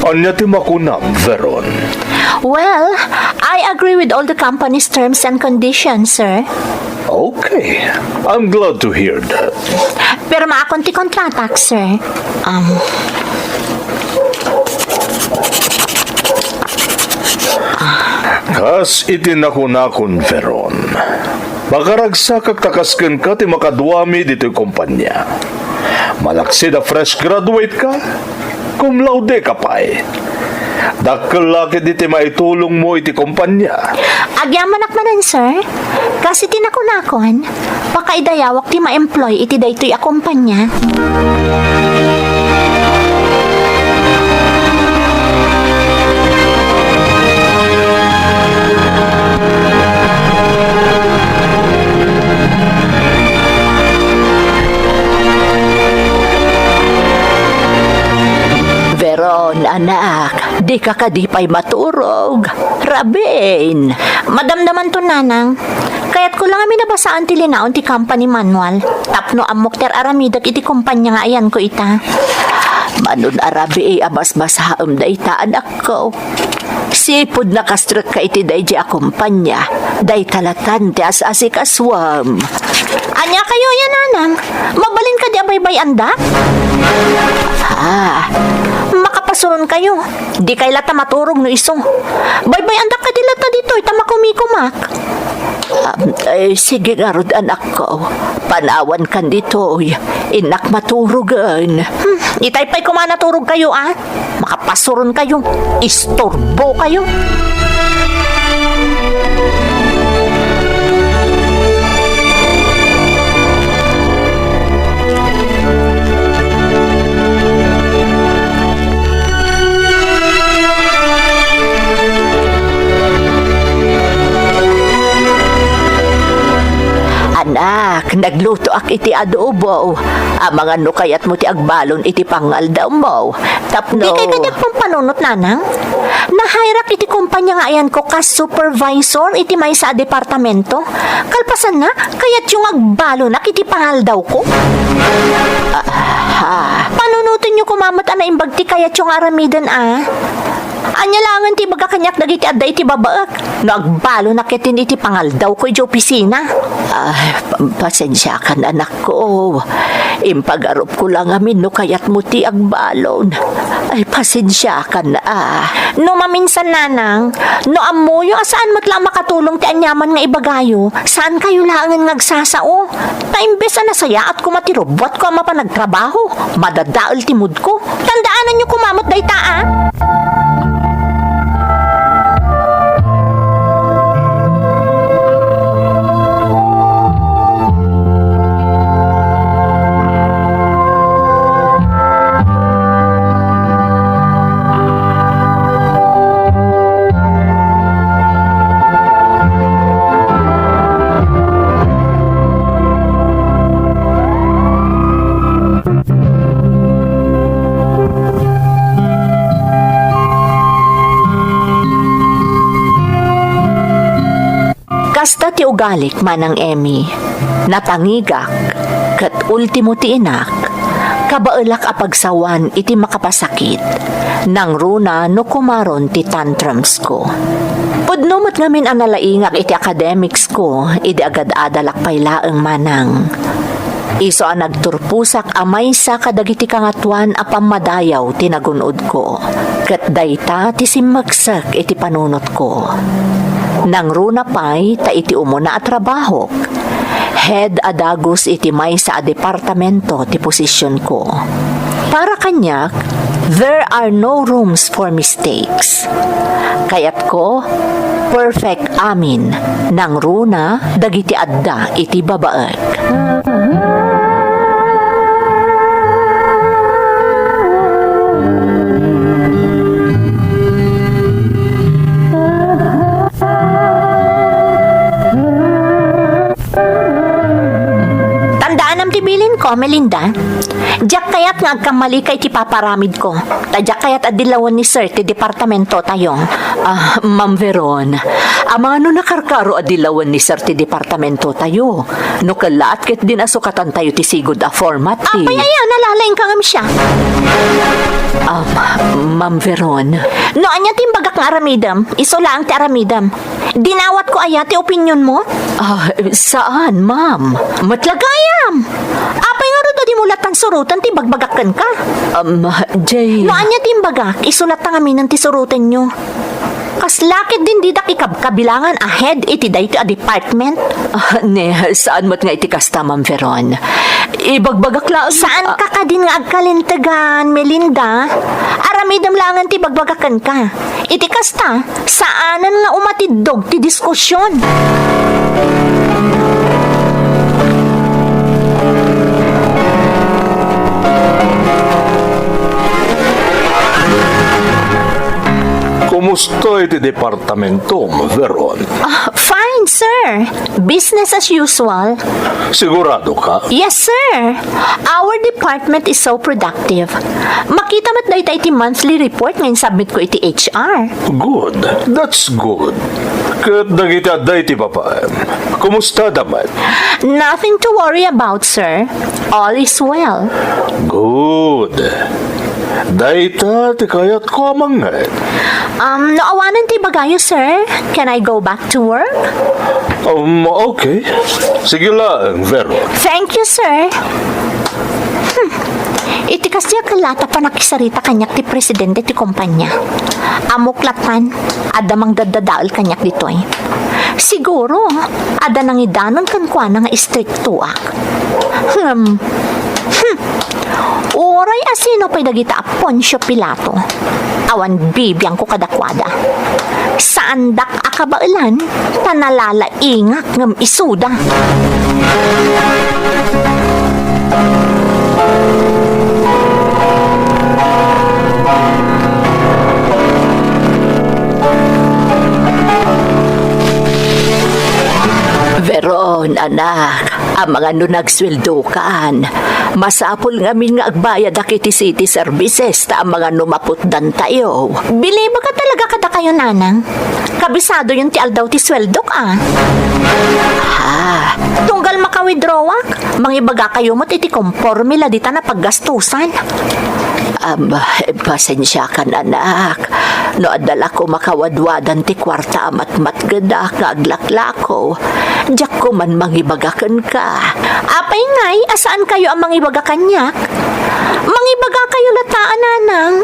E: Anya ti makunam, Veron?
D: Well, I agree with all the company's terms and conditions, sir.
E: Okay. I'm glad to hear that.
D: Pero maakon ti kontratak, sir.
E: Kas itinakun Veron. Makaragsak takasken ka ti makaduami dito'y kumpanya. Malaksi da fresh graduate ka? Cum laude ka pa eh. Dakkel laki diti maitulong mo iti kumpanya.
D: Agyaman akmanan, sir. Kasi tinakunakon, pakaidayawak ti ma-employ iti daytoy a kumpanya.
A: Veron, anak, di ka kadipay maturog. Rabin.
D: Madamdaman to, nanang. Kaya't ko lang amin nabasaan ti linaon ti company manual. Tapno amok ter aramidak iti kumpanya nga ayan ko ita.
A: Manon arabi abas-bashaam da ita anak ko. Sipod na kastrek ka iti day di akumpanya. Day talatan ti asasik aswam.
D: Anya kayo yan, nanang? Mabalin ka di abay-bay anda? Makapasuron kayo. Di kay lata maturog no iso. Bay-bay anda ka di lata dito. Ita makumikumak.
A: Sige garod anak ko. Panawan kan dito. Inak maturugan.
D: Itay pa'y kumanaturog kayo, ah. Makapasuron kayo. Istorbo kayo.
A: Nagluto ak iti adobo. Amang ano kayat mo ti agbalon iti pangal daw mo. Tapno...
D: Di kay kanyak pong panunot, nanang. Nahayrak iti kumpanya nga ayan ko kas supervisor iti may sa departamento. Kalpasan na, kaya't yung agbalo na iti pangal daw ko. Panunutin nyo kumamot na imbag ti kaya't yung aramidan Anya langan ti baga kanyak dagiti adda iti babaak. Nagbalo na kitin iti pangal daw ko iti opisina.
A: Pasensya ka na, anak ko. Impag-arop ko lang amin no kayat mo ti agbalon. Ay, pasensya ka na.
D: No maminsan, nanang, no amoyo asaan mo't lang makatulong ti anyaman nga ibagayo, saan kayo langan ngagsasao? Taimbes na saya at kumatirobot ko ang mapanagtrabaho. Madadaal timud ko. Tandaanan nyo kumamot day taa.
A: Kasta ti ugalik manang Emmy, natangigak, kat ultimo ti inak, kabaelak apagsawan iti makapasakit, nang runa no kumaron ti tantrums ko. Pudno mo't ngamin ang nalaingak iti academics ko, iti agad adalak paylaeng manang. Iso ang nagturpusak amay sa kadagiti kangatuan a pamadayaw tinagunod ko, kat dayta ti simmagsak iti panunot ko. Nang runa pa'y ta iti umuna at trabaho. Head adagus iti may sa departamento ti posisyon ko. Para kanyak, there are no rooms for mistakes. Kaya't ko, perfect amin, nang runa dagiti adda iti babaek.
D: Tibilin ko, Melinda. Diyak kaya't nga agkamali kay ti paparamid ko. Tadyak kaya't adilawan ni Sir ti departamento tayo.
A: Ma'am Veron, amano nakarkaro adilawan ni Sir ti departamento tayo. No kalaat ket din asukatan tayo ti sigod a format ti.
D: Payaya, nalalaing ka ngam siya.
A: Ma'am Veron.
D: No, anya timbagak nga aramidam. Iso lang ti aramidam. Dinawat ko aya ti opinion mo?
A: Saan, ma'am?
D: Matlagayam! Apay nga rin di mulat ang surutan ti bagbagakan ka.
A: Jay.
D: No, anya timbagak, isulat ang amin ti surutan nyo. Kaslakit din di dakikab kabilangan ahead iti day ti a department.
A: Saan mo't nga iti kasta, Ma'am Veron? Ibagbagak lang.
D: Saan ka din nga agkalintagan, Melinda? Aramidam langan ti bagbagakan ka. Iti kasta, saanan nga umatidog ti diskusyon.
B: Kumusta iti departamento, Veron?
D: Fine, sir. Business as usual.
B: Sigurado ka?
D: Yes, sir. Our department is so productive. Makita mo't dahi tayo iti monthly report ngayon submit ko iti HR.
B: Good. That's good. Kat dagiti adda iti papaan. Kumusta daman?
D: Nothing to worry about, sir. All is well.
B: Good. Dayta ti kayat ko amangan.
D: Naawanan ti bagayo, sir. Can I go back to work?
B: Okay. Sige lang, Vero.
D: Thank you, sir. Iti kasya kalata pa nakisarita kanyak ti presidente ti kumpanya. Amuklatan, adamang dadadaal kanyak ditoy. Siguro, ada nang idanon kan kwa nga istriktuak. Oray asino pa'y dagita a Poncio Pilato. Awan bibiyang ko kadakwada. Saan dak akabailan, panalala ingak ngam isuda.
A: Veron, anak. Ang mga no nagsweldokan, masapol ngamin nga agbayad akiti city services ta ang mga numaputdan tayo.
D: Bili ba ka talaga kada kayo, nanang? Kabisado yung ti aldaw ti sweldok, Tunggal maka-withdrawak, mangibaga kayo mo't iti kompormila dita na paggastusan.
A: Pasensya ka na, anak. No adala ko makawadwadan ti kwarta amat gada kaglaklako. Diyak ko man mangibagakan ka.
D: Apay ngay, asaan kayo ang mangibaga kanyak? Mangibaga kayo lataan, nanang.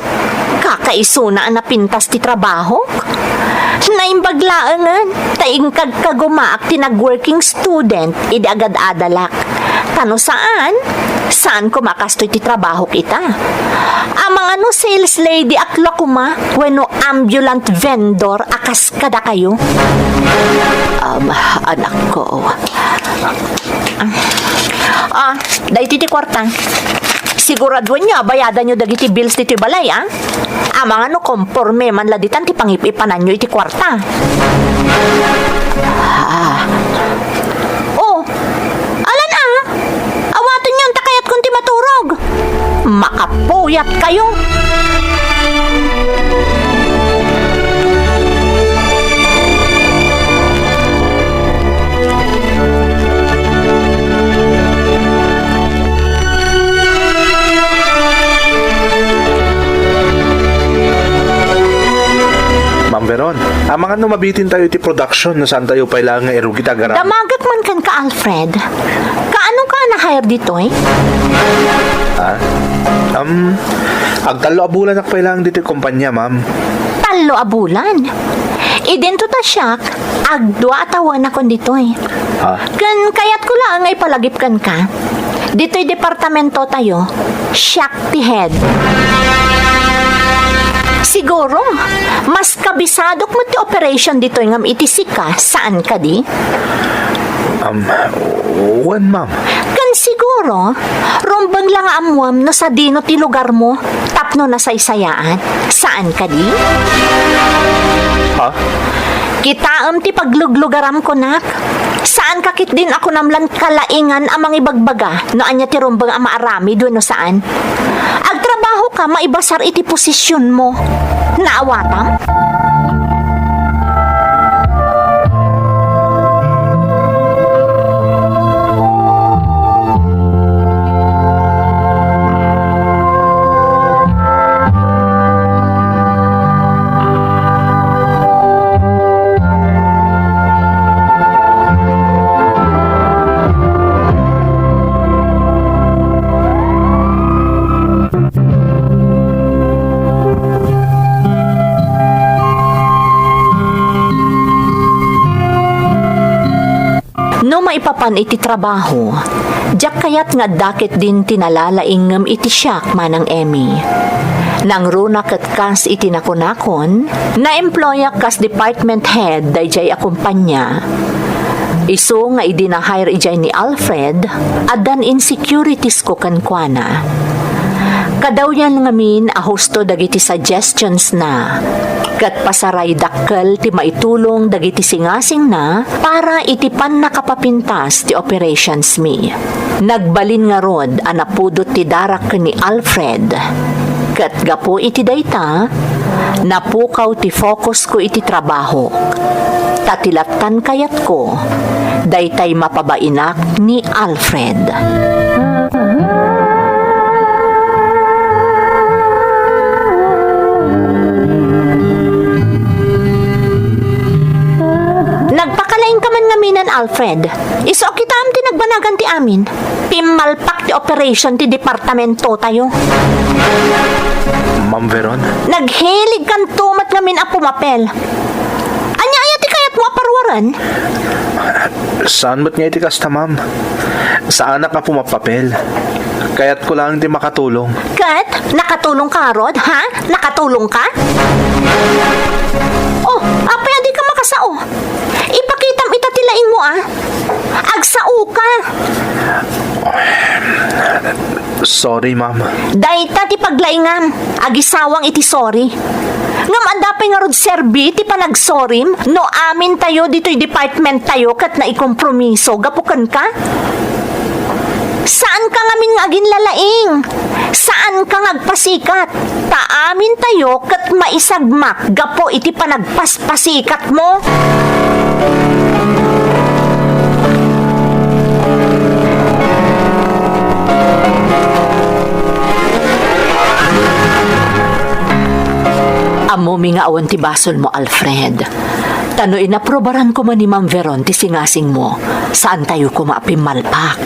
D: Kakaisuna na pintas ti trabaho? Naimbaglaangan, taing kagkagumaak ti nag-working student, idi agad adalak. Tano saan? Saan ko makastoy ti trabaho kita? Ang mga sales lady akla kuma, weno ambulant vendor akas kada kayo.
A: Anak ko.
D: Dahi ti kwarta. Siguraduan nyo, bayadan nyo dagiti bills ti balay, Ang mga komporme man laditan ti pangipipanan nyo iti kwarta. Alan awatin nyo ang takayat kung ti maturog. Makapuyat kayo.
B: Ma'am Veron, ang mga mabitin tayo ti production na saan tayo pailangan nga irugi tagaran.
D: Damagat man kan ka, Alfred. Kaano ka na-hire dito,
B: Agtalo abulan ak pailangan dito kumpanya, ma'am.
D: Talo a bulan. Idento ta siyak, agdwa atawan akon dito, Kan kayat ko lang ay palagipkan ka. Dito'y departamento tayo, siyak ti head. Siguro, mas kabisadok mo ti operation dito ngam itisik ka, saan ka di?
B: Wan, ma'am.
D: Kan siguro, rombang lang amuam no sa dino ti lugar mo, tapno na sa isayaan, saan ka di? Kitaam ti pagluglugaram ko, nak. Saan kakit din ako namlan kalaingan amang ibagbaga no anya ti rombang ang maarami doon no saan? Agtrabaho ka, maibasar iti posisyon mo. Naawatam? No maipapan iti trabaho, diyak kayat nga dakit din tinalalaingam iti siyak manang Emmy. Nang runa kat kas iti nakunakon, na-employa kas department head dayjay akumpanya. Iso nga idina-hire ijay ni Alfred, adan insecurities ko kankwana. Kadaw yan ngamin ahusto dagiti suggestions na kat pasaray dakkel ti maitulong dagiti singasing na para itipan nakapapintas ti operations me. Nagbalin nga rod anapudot ti darak ni Alfred. Kat gapo iti dayta, napukaw ti focus ko iti trabaho. Tatilatan kayat ko, daytay mapabainak ni Alfred. Nagpakalain ka man ngaminan, Alfred. Iso kita am tinagbanagan ti amin. Pimalpak ti operation ti departamento tayo.
B: Ma'am Veron?
D: Naghilig kan tumat ngamin a pumapel. Anya ti kayat mo aparwaran?
B: Saan ba't nga iti kasta, ma'am? Sa anak ka pumapapel. Kaya't ko lang di makatulong.
D: Kat, nakatulong ka, Rod, ha? Nakatulong ka? Oh, apay di ka makasao. Ipakitam itatilaing mo, Agsao ka.
B: Sorry, ma'am.
D: Dayta ti paglaingam, agisawang iti sorry. Ngam andapay nga rod serbi ti panagsorim, no amin tayo dito'y department tayo kat na ikompromiso, gapukan ka? Saan ka ngamin nga agin lalaing? Saan ka ngagpasikat? Taamin tayo kat maisagmak gapo iti panagpaspasikat mo.
A: Amo mi nga awan ti basol mo, Alfred. Tano inaprobaran ko man ni Ma'am Veron ti singasing mo. Saan tayo ko maapimalpak?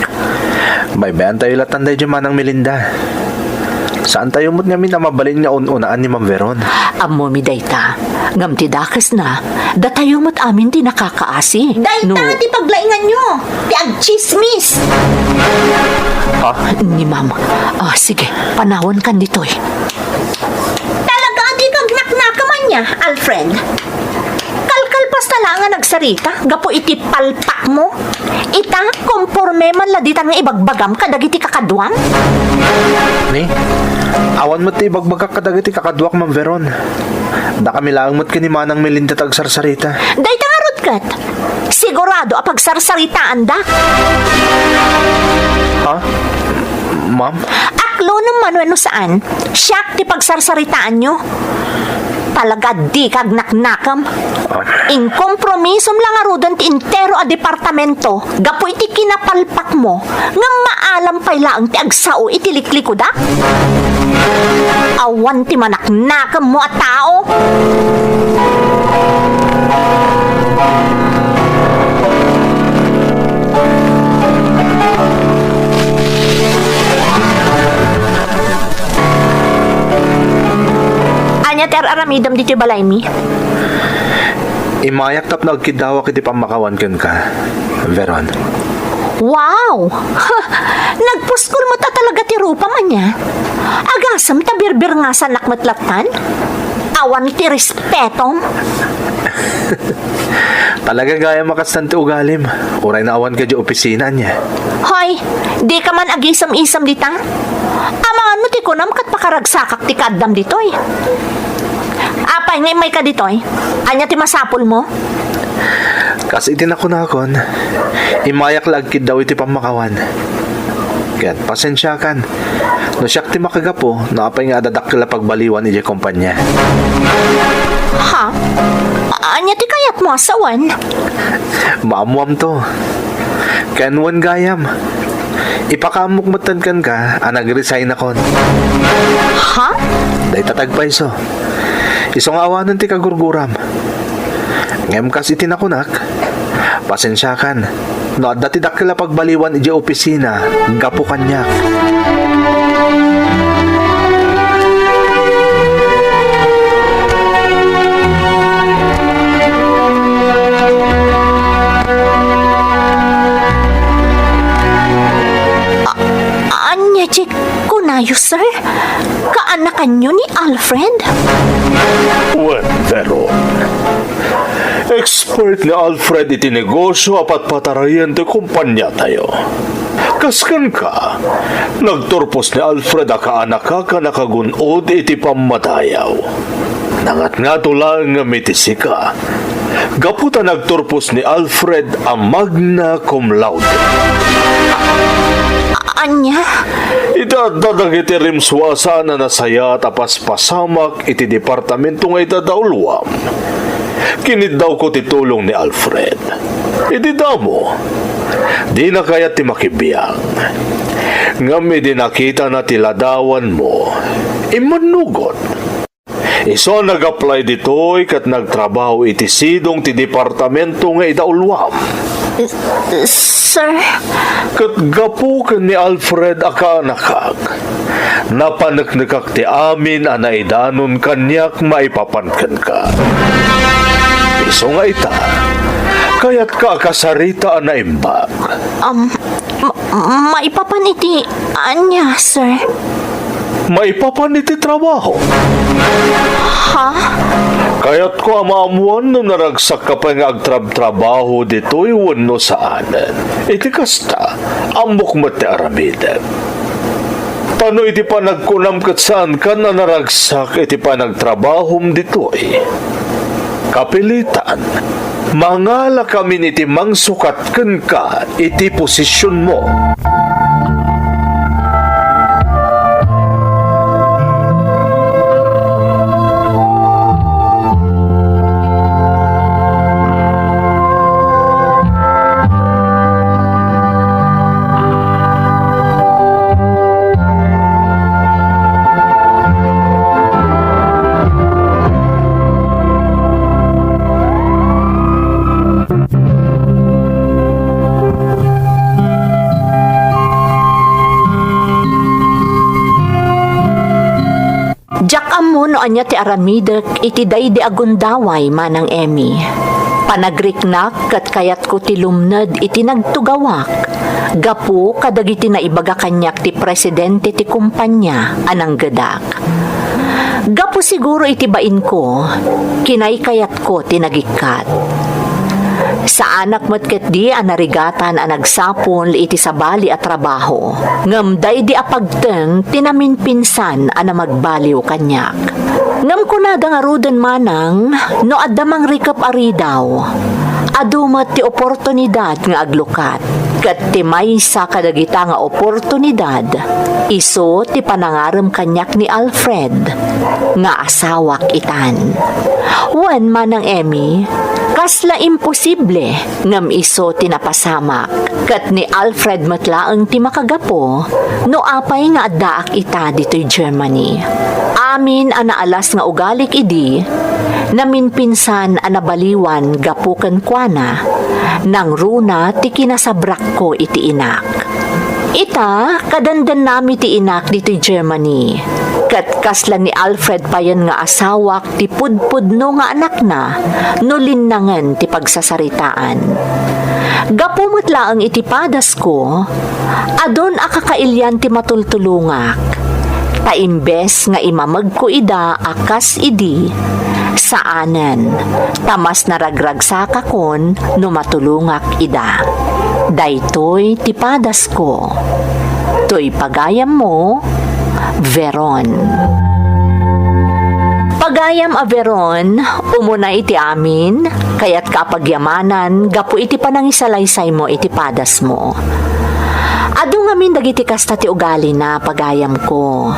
B: Baybayan tayo latanday dyan manang Melinda. Saan tayo mo't ngamin na mabalin nga unaan ni Ma'am Veron?
A: Amo mi dayta. Ngam ti dakas na, datayo mo't amin ti nakakaasi.
D: Dayta ti paglaingan nyo. Ti agchismis.
B: Ha?
A: Ni Ma'am. Sige, panawon kan ditoy.
D: Talaga di kag naknakaman niya, Alfred. Kalkalpas na lang nga nagsarita, gapo iti palpak mo. Ita, komporme man ladita nga ibagbagam kadagiti kakadwam.
B: Ni? Awan mo't ti ibagbagak kadagiti kakadwak, Ma'am Veron. Da kami lang mo't kanimanang Melinda tagsarsarita.
D: Dayta nga rutkat. Sigurado apag sarsaritaan da.
B: Ha? Ma'am?
D: Aklo naman wano saan. Siyak ti pagsarsaritaan nyo. Talaga di kag naknakam. In kompromisom lang arudan ti intero a departamento. Gapo iti kinapalpak mo. Nga maalam pay laang ti agsao iti likliko da. Awan ti manaknakam mo a tao. Anya ter aramidam dito balay mi.
B: Imayak tap na agkidawa kiti pamakawan ka, Veron.
D: Wow! Nagpuskol mo ta talaga ti rupa man niya. Agasam ta birbir nga sa nakmatlatan. Awan ti respetom.
B: Talaga gaya makastan ti ugalim. Uray na awan ka di opisina niya.
D: Hoy, di ka man agisam-isam dita. Ama ano ti kunam kat pakaragsakak ti kaddam ditoy. Apay ngay may ka ditoy. Anya ti masapol mo?
B: Kasi itinakon-akon, imayak lagkid daw iti pamakawan. Kaya't pasensyakan. No siyak ti makagapo, naapay nga dadakila pagbaliwan iti kumpanya.
D: Ha? Anya ti kayat mo asawan?
B: Maamuam to. Kanwan gayam. Ipakamok matankan ka, nag-resign akon.
D: Ha?
B: Day tatagpay so. Isong awanan ti kagurguram. Ngem kas itinakunak, pasensyakan. No, dati dakila pagbaliwan iti opisina, gapo kanyak.
D: Anya ti kunayo, sir? Kaanakan nyo ni Alfred?
E: Well, Veron. Expert ni Alfred iti negosyo apat patarayan ti kumpanya tayo. Kaskan ka, nagturpos ni Alfred a kaanak ka nakagunod iti pamadayaw. Nangat nga tulang nga mitisi ka. Gaputa nagturpos ni Alfred ang magna cum laude.
D: Anya?
E: Idadadag iti rimswasa na nasaya tapas pasamak iti departamento nga idadaulwam. Kiniddaw ko titulong ni Alfred. Ididaw mo. Di na kaya ti makibiyang. Ngami di nakita na tiladawan mo. Imanugot. Iso nag-apply ditoy kat nagtrabaho iti sidong ti departamento nga idaulwam.
D: Sir?
E: Kat gapukan ni Alfred akaanakag. Napanaknakak ti amin anaidanon kanyak maipapankan ka. Iso nga ita, kaya't ka kasarita na imbag.
D: Maipapan iti anya, sir?
E: Maipapan iti trabaho.
D: Ha?
E: Kaya't ko amaamuan no naragsak ka pa nga agtrab-trabaho dito'y wano saanan. Iti kasta, amok mo ti aramidan. Tano iti pa nagkunam kat saan ka na naragsak iti pa nagtrabahom dito'y. Kapilitan, mangala kami iti mangsukat ka iti posisyon mo.
A: Kamu no anya ti aramidek iti daydi agundaway manang Emmy. Panagriknak kat kayat ko ti lumned iti nagtugawak. Gapu kadagiti na ibaga kanyak ti presidente ti kumpanya anang gadak. Gapu siguro iti bain ko, kinay kayat ko ti nagikat. Sa anak mo't ket di anarigatan ang nagsapon iti sabali at trabaho. Ngamday di apagteng tinamin pinsan ana magbaliw kanyak. Ngam kunada nga ruden manang no addamang rikap aridaw. Adumat ti oportunidad nga aglukat. Kat ti maysa kadagita nga oportunidad. Iso ti panangaram kanyak ni Alfred nga asawak itan. Wan manang Emmy, kasla imposible ngam iso tinapasamak. Kat ni Alfred matlaang ti makagapo no apay nga addaak ita dito'y Germany. Amin anaalas nga ugalik idi namin pinsan anabaliwan gapukan kuana nang runa ti kinasabrak ko iti inak. Ita kadandan nami ti inak dito'y Germany. Kat kasla ni Alfred payan nga asawak ti pudpudno nga anak na no linnangan ti pagsasaritaan. Gapumot laang itipadas ko, adon akakailyan ti matultulungak. Taimbes nga imamag ko ida akas idi, saanan, tamas naragrag sa kakon no matulungak ida. Daytoy tipadas ko. To'y pagayam mo, Veron. Pagayam a Veron, umuna iti amin, kaya't kapagyamanan, gapu iti panangisalaysay mo iti padas mo. Adu ngamin dagiti kasta ti ugali na pagayam ko.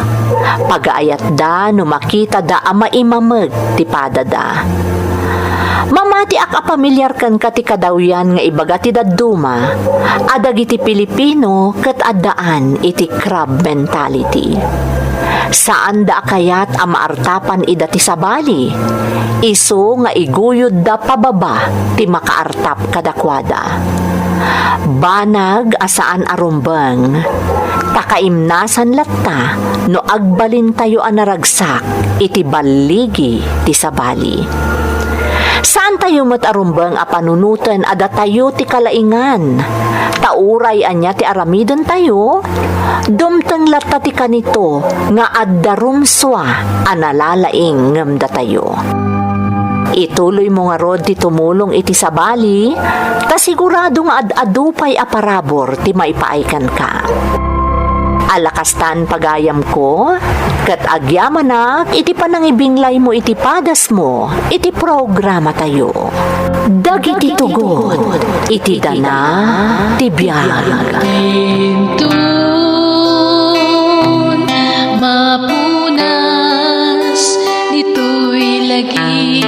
A: Pagaayat da, no makita da ama imamag ti padada. Mamati ak apamilyar kan ka ti kadawyan nga ibaga ti dadduma, adag iti Pilipino ket addaan iti crab mentality. Saan da kayat amaartapan ida ti sabali, iso nga iguyod da pababa ti makaartap kadakwada. Banag asaan arumbang, takaimnasan latta no agbalin tayo anaragsak iti baligi ti sabali. Saan tayo matarumbang a panunutan ada tayo ti kalaingan? Tauray anya ti aramidon tayo? Dumteng latta ti kanito nga addarumswa analalaing ngamda tayo. Ituloy mo nga rod ti tumulong iti sabali, ta sigurado nga ad-adupay aparabor ti maipaaykan ka. Alakastan pagayam ko, kat agyamanak iti panangibinglay mo iti padas mo, iti programa tayo. Dagiti tugon, iti dana, ti biyag.
J: Tintun, mapunas, dito'y lagi.